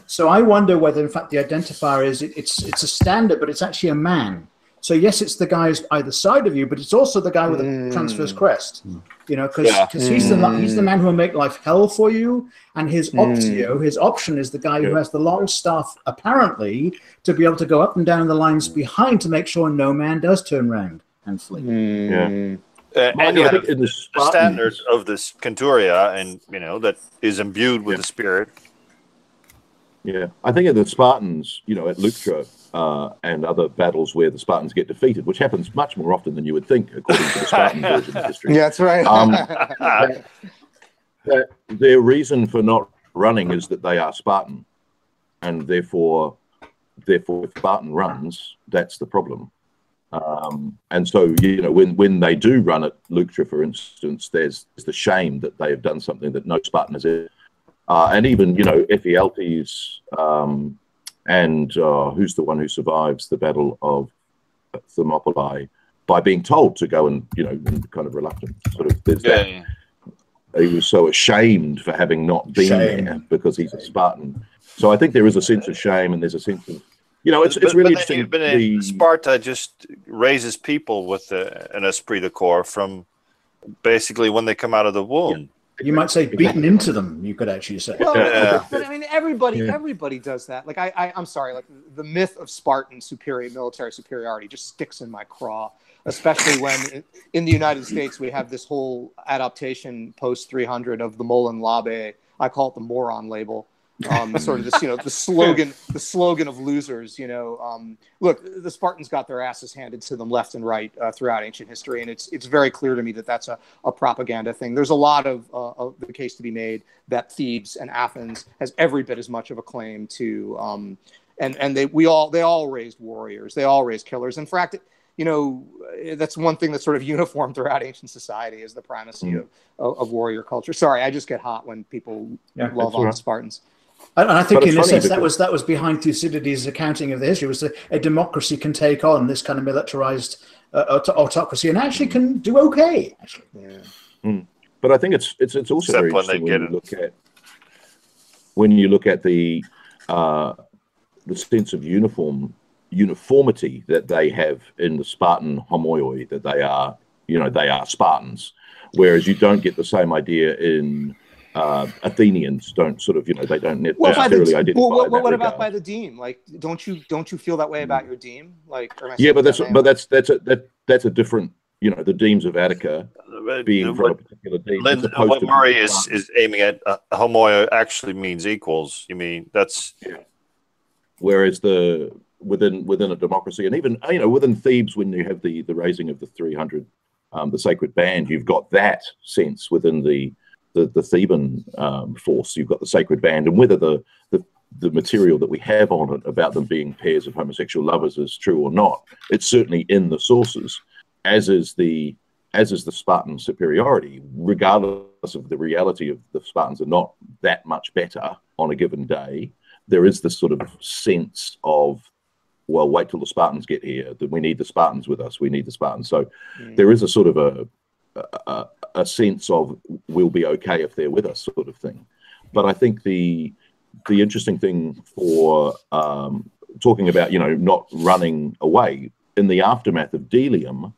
So I wonder whether, in fact, the identifier is it's a standard, but it's actually a man. So yes, it's the guy either side of you, but it's also the guy with a transverse crest. You know, because he's the man who will make life hell for you, and his optio, his option, is the guy who has the long staff, apparently, to be able to go up and down the lines behind to make sure no man does turn round and flee.
And the standards of this Centuria, and you know, that is imbued with the spirit.
Yeah, I think of the Spartans, you know, at Leuctra and other battles where the Spartans get defeated, which happens much more often than you would think, according to the Spartan version of history.
Yeah, that's right.
Their reason for not running is that they are Spartan, and therefore, if Spartan runs, that's the problem. And so, you know, when they do run at Leuctra, for instance, there's the shame that they have done something that no Spartan has ever. And even, you know, Ephialtes and who's the one who survives the Battle of Thermopylae by being told to go and, you know, and kind of reluctant. Sort of, there's that. He was so ashamed for having not been there because he's a Spartan. So I think there is a sense of shame, and there's a sense of, you know, it's really interesting.
Sparta just raises people with an esprit de corps from basically when they come out of the womb.
You might say beaten into them, you could actually say.
Well, but I mean, everybody does that. Like, I'm sorry, like, the myth of Spartan military superiority just sticks in my craw, especially when in the United States we have this whole adaptation post 300 of the Molon Labe. I call it the moron label. Sort of this, you know, the slogan of losers, you know. Look, the Spartans got their asses handed to them left and right throughout ancient history, and it's very clear to me that that's a propaganda thing. There's a lot of the case to be made that Thebes and Athens has every bit as much of a claim to, and they all raised warriors, they all raised killers. In fact, you know, that's one thing that's sort of uniform throughout ancient society, is the primacy of warrior culture. Sorry, I just get hot when people love on the Spartans.
And I think in a sense that was behind Thucydides' accounting of the history, was a democracy can take on this kind of militarized autocracy and actually can do okay. Actually.
Yeah. But I think it's also very interesting when you look at the sense of uniformity that they have in the Spartan homoioi, that they are, you know, they are Spartans, whereas you don't get the same idea in Athenians. Don't sort of, you know, they don't necessarily identify.
What about by the deme? Like, don't you feel that way about your deme? Like,
that's a different, you know, the demes of Attica being from a particular deme.
What Murray is aiming at, homoia actually means equals. You mean that's
whereas within a democracy, and even, you know, within Thebes, when you have the raising of the 300, the sacred band, you've got that sense within the Theban force. You've got the sacred band, and whether the material that we have on it about them being pairs of homosexual lovers is true or not, it's certainly in the sources, as is the Spartan superiority, regardless of the reality of the Spartans are not that much better on a given day. There is this sort of sense of, well, wait till the Spartans get here, that we need the Spartans with us, we need the Spartans. So there is a sort of a sense of we'll be okay if they're with us, sort of thing. But I think the interesting thing for talking about, you know, not running away, in the aftermath of Delium,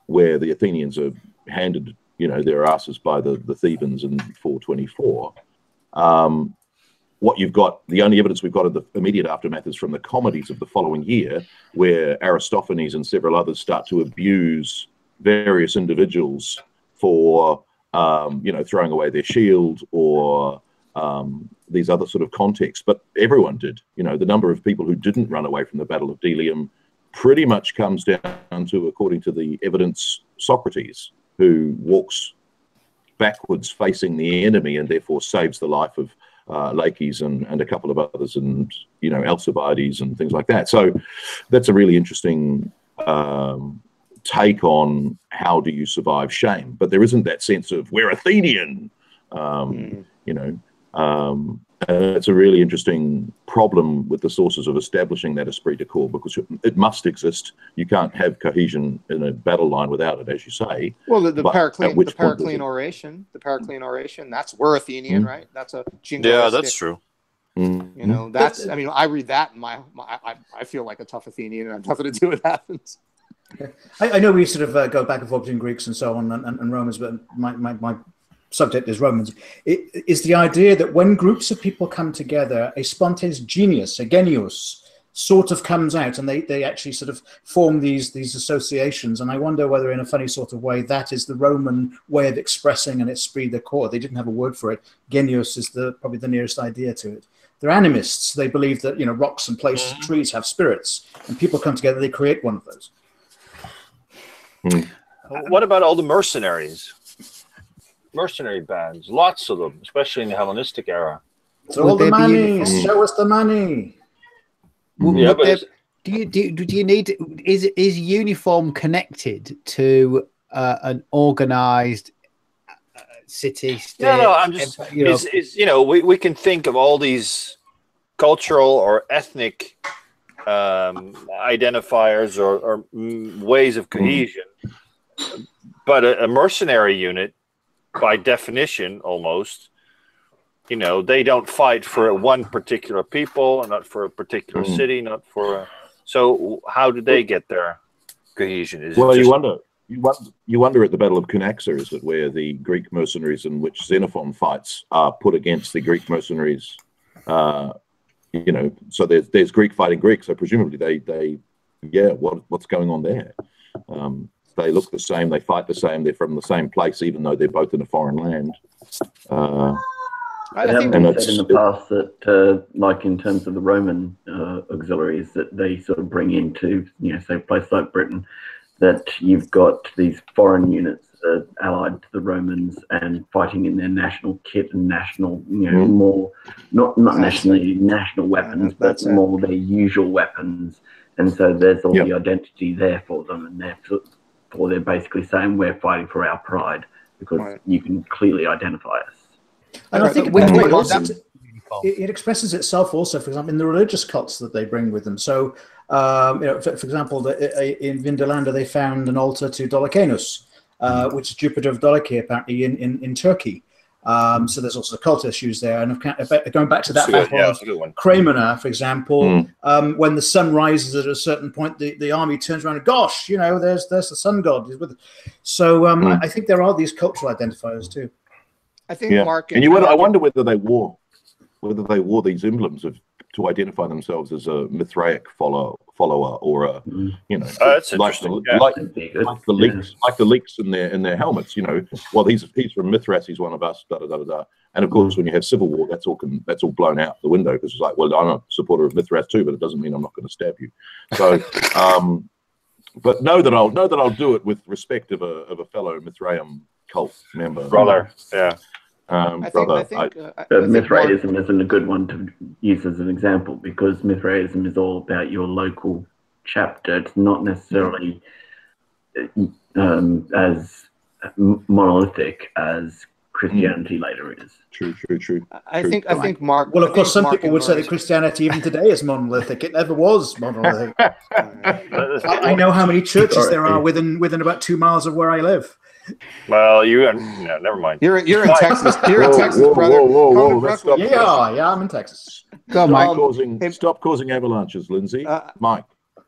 where the Athenians are handed their asses by the Thebans in 424. What you've got, the only evidence we've got of the immediate aftermath is from the comedies of the following year, where Aristophanes and several others start to abuse various individuals for, throwing away their shield or these other sort of contexts. But everyone did. The number of people who didn't run away from the Battle of Delium pretty much comes down to, according to the evidence, Socrates, who walks backwards facing the enemy and therefore saves the life of Laches and a couple of others, and Alcibiades and things like that. So that's a really interesting take on how do you survive shame. But there isn't that sense of we're Athenian, it's a really interesting problem with the sources of establishing that esprit de corps, because it must exist. You can't have cohesion in a battle line without it, as you say.
Well, the Periclean oration, that's we're Athenian, right? That's a jingoistic.
Yeah, that's true.
That's, I read that and I feel like a tough Athenian, and I have nothing to do with Athens.
I know we sort of go back and forth between Greeks and so on and Romans, but my subject is Romans. It is the idea that when groups of people come together, a spontaneous genius, a genius, sort of comes out, and they actually sort of form these associations. And I wonder whether, in a funny sort of way, that is the Roman way of expressing an esprit de corps. They didn't have a word for it. Genius is probably the nearest idea to it. They're animists. They believe that rocks and places, trees have spirits, and people come together. They create one of those.
What about all the mercenaries? Mercenary bands, lots of them, especially in the Hellenistic era.
So all the money, show us the money.
Do you need? Is uniform connected to an organized city? State?
No. I'm just. We can think of all these cultural or ethnic identifiers or ways of cohesion, but a mercenary unit, by definition, almost, they don't fight for one particular people, not for a particular city, not for. So how do they get their cohesion?
You wonder at the Battle of Cunaxa, is it where the Greek mercenaries in which Xenophon fights are put against the Greek mercenaries? So there's Greek fighting Greek. So presumably what's going on there? They look the same, they fight the same, they're from the same place, even though they're both in a foreign land.
I think we've said in the past that, like in terms of the Roman auxiliaries, that they sort of bring into, say, a place like Britain, that you've got these foreign units allied to the Romans and fighting in their national kit and national, more, not necessarily national weapons, but more their usual weapons. And so there's all the identity there for them, and they're basically saying we're fighting for our pride because you can clearly identify us.
And I think it expresses itself also, for example, in the religious cults that they bring with them. So, for example, in Vindolanda, they found an altar to Dolichanos, which is Jupiter of Dolichae, apparently, in Turkey. So there's also cult issues there. And going back to that battle of Cremona, for example, when the sun rises at a certain point, the army turns around and, gosh, there's the sun god. He's with it. So I think there are these cultural identifiers too.
I think Mark
and I wonder whether they wore these emblems to identify themselves as a Mithraic follower or a like the leaks in their helmets. Well, he's from Mithras, he's one of us. Da da da da. And of course, when you have civil war, that's all blown out the window, because it's like, well, I'm a supporter of Mithras too, but it doesn't mean I'm not going to stab you. So, but know that I'll do it with respect of a fellow Mithraeum cult member,
brother. Yeah.
I think Mithraism isn't a good one to use as an example, because Mithraism is all about your local chapter. It's not necessarily as monolithic as Christianity later is.
True.
I think Mark.
Well, of course, some people would say that Christianity even today is monolithic. It never was monolithic. I know how many churches there are within about 2 miles of where I live.
Well, never mind.
You're in Texas. You're in Texas, brother.
Whoa.
Yeah, I'm in Texas.
Go on, Mike. Stop causing avalanches, Lindsay. Mike.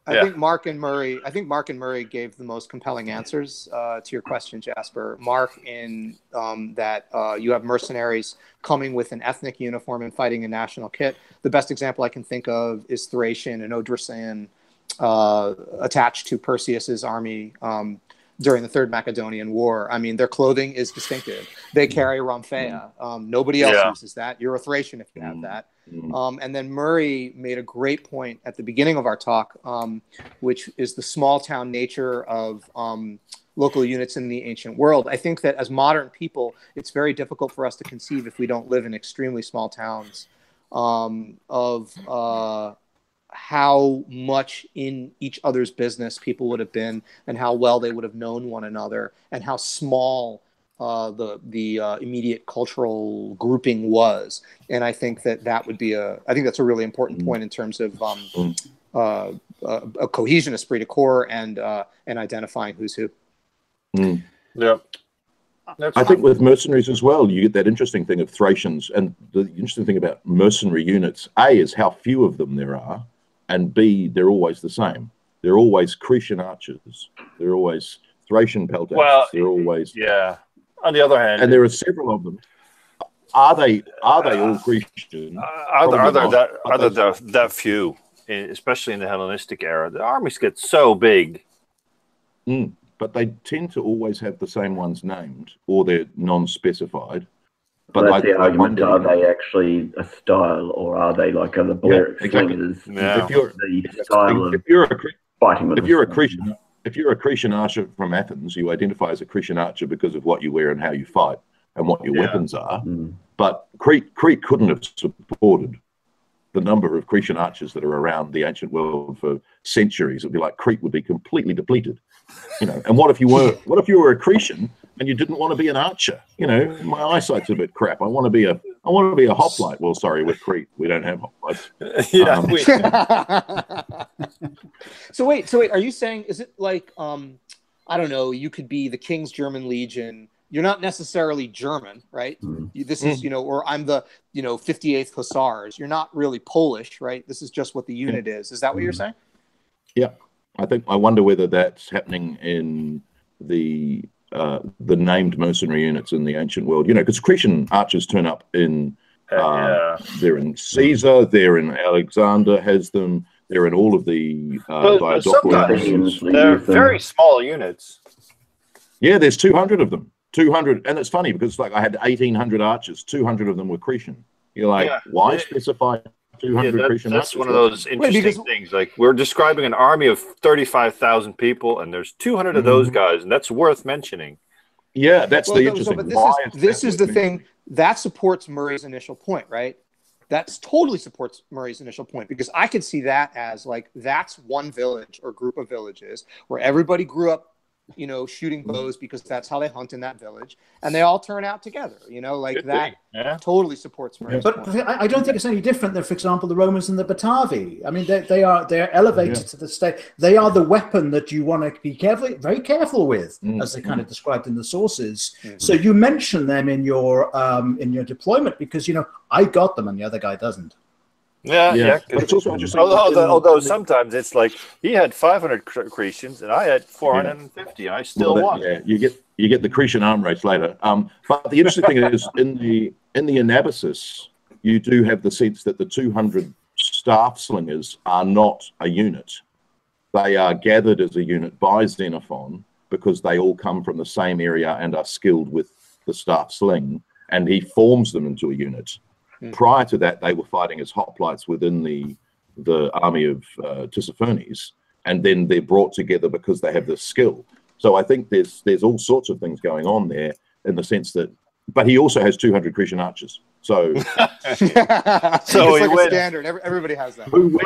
I think Mark and Murray gave the most compelling answers to your question, Jasper. Mark, in that you have mercenaries coming with an ethnic uniform and fighting a national kit. The best example I can think of is Thracian and Odrysian attached to Perseus's army during the Third Macedonian War. I mean, their clothing is distinctive. They carry Rhomphaea. Nobody else uses that. You're a Thracian if you have that. And then Murray made a great point at the beginning of our talk, which is the small town nature of local units in the ancient world. I think that as modern people, it's very difficult for us to conceive, if we don't live in extremely small towns, of how much in each other's business people would have been, and how well they would have known one another, and how small the immediate cultural grouping was. And I think that would be I think that's a really important point in terms of a cohesion, esprit de corps, and identifying who's who.
Yeah.
I think with mercenaries as well, you get that interesting thing of Thracians. And the interesting thing about mercenary units, A, is how few of them there are, and B, they're always the same. They're always Cretan archers. They're always Thracian peltasts.
Well,
they're always...
Yeah. On the other hand...
And there are several of them. Are they all Cretan?
Are there that few, especially in the Hellenistic era? The armies get so big.
But they tend to always have the same ones named, or they're non-specified.
But that's the argument. Are they actually a style, or are they like the Balearic slingers?
Yeah.
If
you're a Cretan archer from Athens, you identify as a Cretan archer because of what you wear and how you fight and what your weapons are. But Crete couldn't have supported the number of Cretan archers that are around the ancient world for centuries. It'd be like Crete would be completely depleted. And what if you were a Cretan and you didn't want to be an archer? My eyesight's a bit crap. I want to be a hoplite. Well, sorry, with Crete we don't have hoplites.
So wait, are you saying, is it like I don't know, you could be the King's German Legion? You're not necessarily German, right? This is, or I'm the, 58th Hussars. You're not really Polish, right? This is just what the unit is. Is that what you're saying?
Yeah. I wonder whether that's happening in the named mercenary units in the ancient world. Because Cretan archers turn up in, they're in Caesar, they're in Alexander has them, they're in all of the
Diadochus. They're very small units.
Yeah, there's 200 of them. 200, and it's funny because I had 1,800 archers. 200 of them were Cretan. You're like, why specify 200 Cretan archers?
That's one of those interesting things. Like, we're describing an army of 35,000 people, and there's 200 of those guys, and that's worth mentioning.
Yeah, that's the interesting.
But this is the thing that supports Murray's initial point, right? That totally supports Murray's initial point, because I could see that as that's one village or group of villages where everybody grew up shooting bows because that's how they hunt in that village, and they all turn out together. Totally supports Murray's point.
But I don't think it's any different than, for example, the Romans and the Batavi. I mean, they're elevated to the state. They are the weapon that you want to be very careful with, as they kind of described in the sources. So you mention them in your deployment because I got them and the other guy doesn't.
Yeah.
But it's also interesting.
Although sometimes it's like he had 500 Cretans and I had 450. I still won.
Yeah, you get the Cretan arm race later. But the interesting thing is in the Anabasis, you do have the sense that the 200 staff slingers are not a unit. They are gathered as a unit by Xenophon because they all come from the same area and are skilled with the staff sling, and he forms them into a unit. Prior to that, they were fighting as hoplites within the army of Tissaphernes, and then they're brought together because they have this skill. So I think there's all sorts of things going on there in the sense that, but he also has 200 Cretan archers. So,
so it's like a standard. Everybody has that.
Who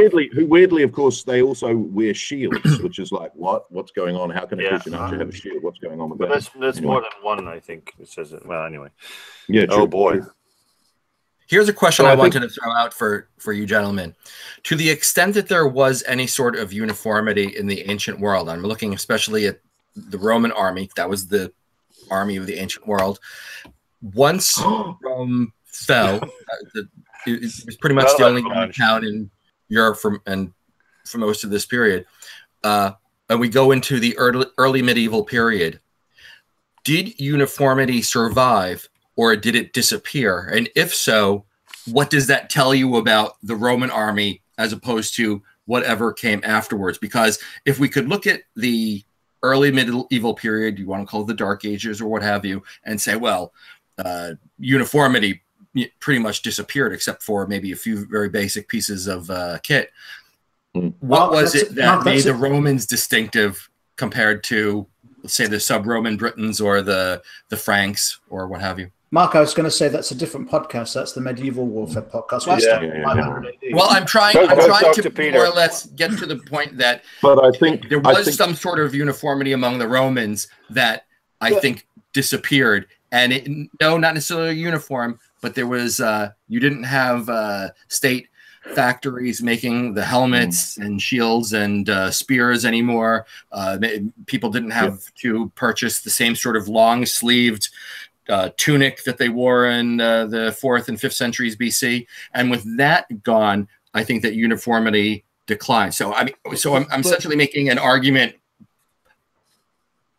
weirdly, of course, they also wear shields, which is like, what's going on? How can a Cretan archer have a shield? What's going on with that?
That's anyway. More than one, I think. It says it. Well, anyway.
Yeah.
Oh boy.
True.
Here's a question I wanted to throw out for you gentlemen. To the extent that there was any sort of uniformity in the ancient world, I'm looking especially at the Roman army. That was the army of the ancient world. Once Rome fell, it was pretty much the only town in Europe and for most of this period, and we go into the early medieval period, did uniformity survive or did it disappear? And if so, what does that tell you about the Roman army as opposed to whatever came afterwards? Because if we could look at the early medieval period, you want to call it the Dark Ages or what have you, and say, well, uniformity pretty much disappeared except for maybe a few very basic pieces of kit. What was it that made the Romans distinctive compared to, let's say, the sub-Roman Britons or the Franks or what have you?
Mark, I was going to say that's a different podcast. That's the Medieval Warfare podcast.
Well, I'm trying to more or less get to the point that
I think
there was some sort of uniformity among the Romans that I think disappeared. And no, not necessarily a uniform, but there was, you didn't have state factories making the helmets and shields and spears anymore. People didn't have to purchase the same sort of long-sleeved tunic that they wore in the 4th and 5th centuries BC. And with that gone, I think that uniformity declined. So I'm essentially making an argument.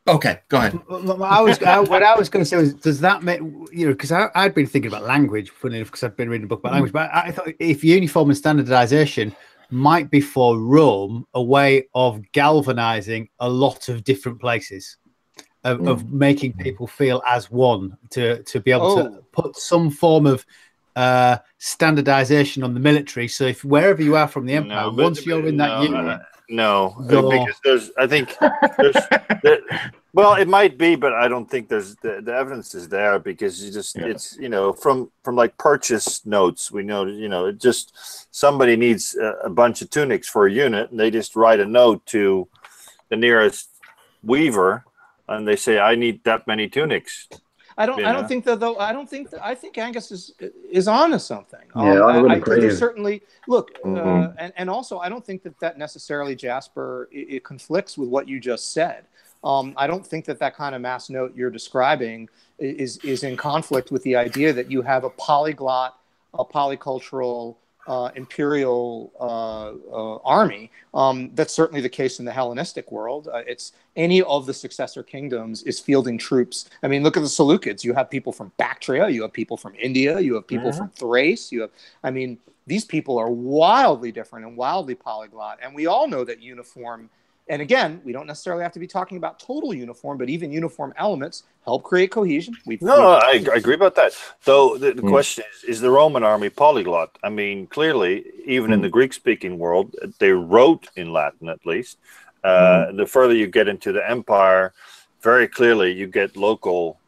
Okay, go ahead.
What I was going to say was, does that make, because I'd been thinking about language, funny enough, because I've been reading a book about language, but I thought if uniform and standardization might be for Rome a way of galvanizing a lot of different places. Of making people feel as one, to be able to put some form of standardization on the military. So if wherever you are from the empire, once you're in that unit,
because well, it might be, but I don't think there's the evidence is there, because it's from like purchase notes, we know it just somebody needs a bunch of tunics for a unit, and they just write a note to the nearest weaver. And they say, I need that many tunics.
I don't think that, though. I think Angus is onto something.
I would agree.
Certainly, look, and also I don't think that necessarily, Jasper, it conflicts with what you just said. I don't think that kind of mass note you're describing is in conflict with the idea that you have a polyglot, a polycultural, imperial army. That's certainly the case in the Hellenistic world. It's any of the successor kingdoms is fielding troops. I mean, look at the Seleucids. You have people from Bactria, you have people from India, you have people from Thrace. These people are wildly different and wildly polyglot. And we all know that uniform, and again, we don't necessarily have to be talking about total uniform, but even uniform elements help create cohesion.
I agree about that. Though the question is the Roman army polyglot? I mean, clearly, even in the Greek-speaking world, they wrote in Latin at least. The further you get into the empire, very clearly you get local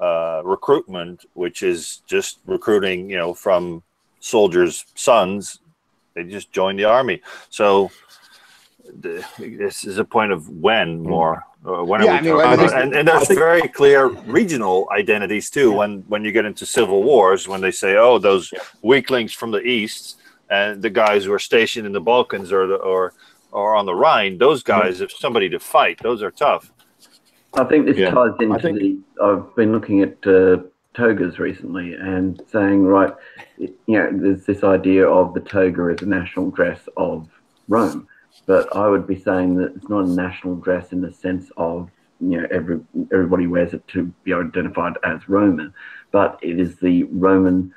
recruitment, which is just recruiting, from soldiers' sons. They just join the army. So this is a point of when more. When are we talking? And there's very clear regional identities too. When you get into civil wars, when they say, "Oh, those weaklings from the east," and the guys who are stationed in the Balkans or on the Rhine, those guys, if somebody to fight, those are tough.
I think this ties into I've been looking at togas recently and saying, right, there's this idea of the toga as a national dress of Rome. But I would be saying that it's not a national dress in the sense of, everybody wears it to be identified as Roman, but it is the Roman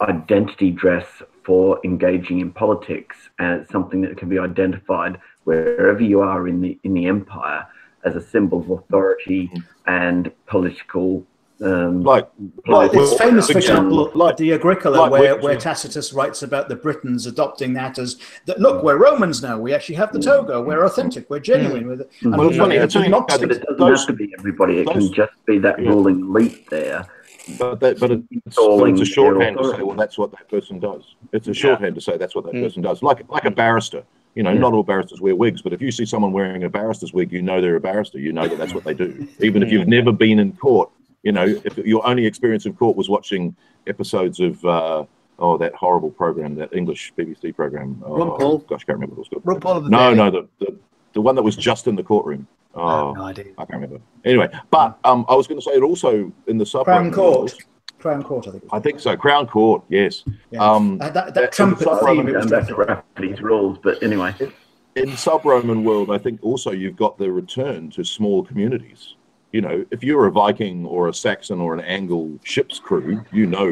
identity dress for engaging in politics, and it's something that can be identified wherever you are in the empire as a symbol of authority and political.
It's famous, for example, like the Agricola, where Tacitus writes about the Britons adopting that as that. Look, we're Romans now. We actually have the toga. We're authentic. We're genuine with it.
Well, it's funny. It doesn't have to be everybody. It can just be that ruling elite there.
But it's a shorthand to say, well, that's what that person does. It's a shorthand to say that's what that person does. Like a barrister. Not all barristers wear wigs, but if you see someone wearing a barrister's wig, they're a barrister. That's what they do. Even if you've never been in court. If your only experience in court was watching episodes of that horrible program, that English BBC program.
RuPaul.
Gosh, I can't remember what it was called.
RuPaul of the
No, the one that was just in the courtroom.
No idea.
I can't remember. Anyway, but I was going to say it also in the sub
Crown Court. Crown Court, I think.
I think so. Crown Court, yes.
Yeah. That trumpet theme.
Going back to Rafferty's rules, but anyway.
In sub-Roman world, I think also you've got the return to small communities. You know, if you're a Viking or a Saxon or an Angle ship's crew, you know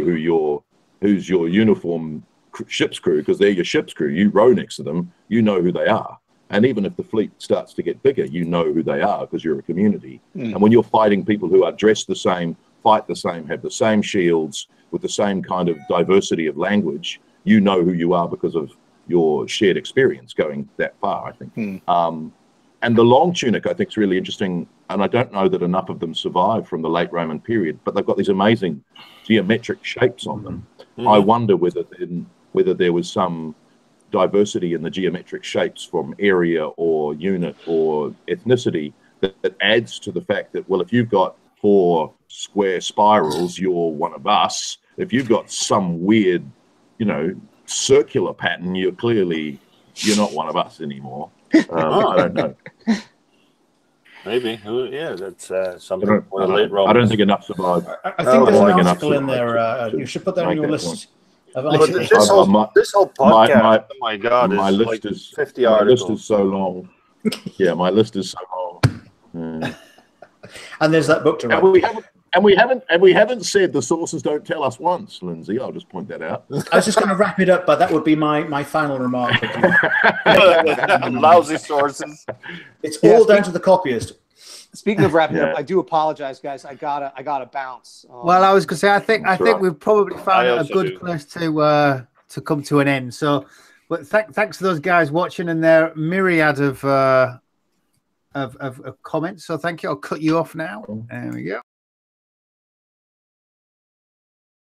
who's your uniform ship's crew, because they're your ship's crew. You row next to them, you know who they are. And even if the fleet starts to get bigger, you know who they are because you're a community. And when you're fighting people who are dressed the same, fight the same, have the same shields, with the same kind of diversity of language, you know who you are because of your shared experience going that far, I think. And the long tunic, I think, is really interesting. And I don't know that enough of them survive from the late Roman period, but they've got these amazing geometric shapes on them. I wonder whether there was some diversity in the geometric shapes from area or unit or ethnicity that adds to the fact that, well, if you've got 4 square spirals, you're one of us. If you've got some weird, circular pattern, you're not one of us anymore. I don't know.
Maybe. Yeah, that's something for the late Romans.
I don't think enough survived.
I think there's an article in there. You should put that on your list.
This whole podcast, oh my God,
my list is
50 articles.
My list is so long. Yeah, my list is so long.
And there's that book to read.
And we haven't said the sources don't tell us once, Lindsay. I'll just point that out.
I was just going to wrap it up, but that would be my final remark.
Lousy sources.
It's all down to the copyist.
Speaking of wrapping up, I do apologize, guys. I gotta bounce.
Well, I was going to say, I think we've probably found a good place to come to an end. So, but thanks to those guys watching and their myriad of comments. So, thank you. I'll cut you off now. There we go.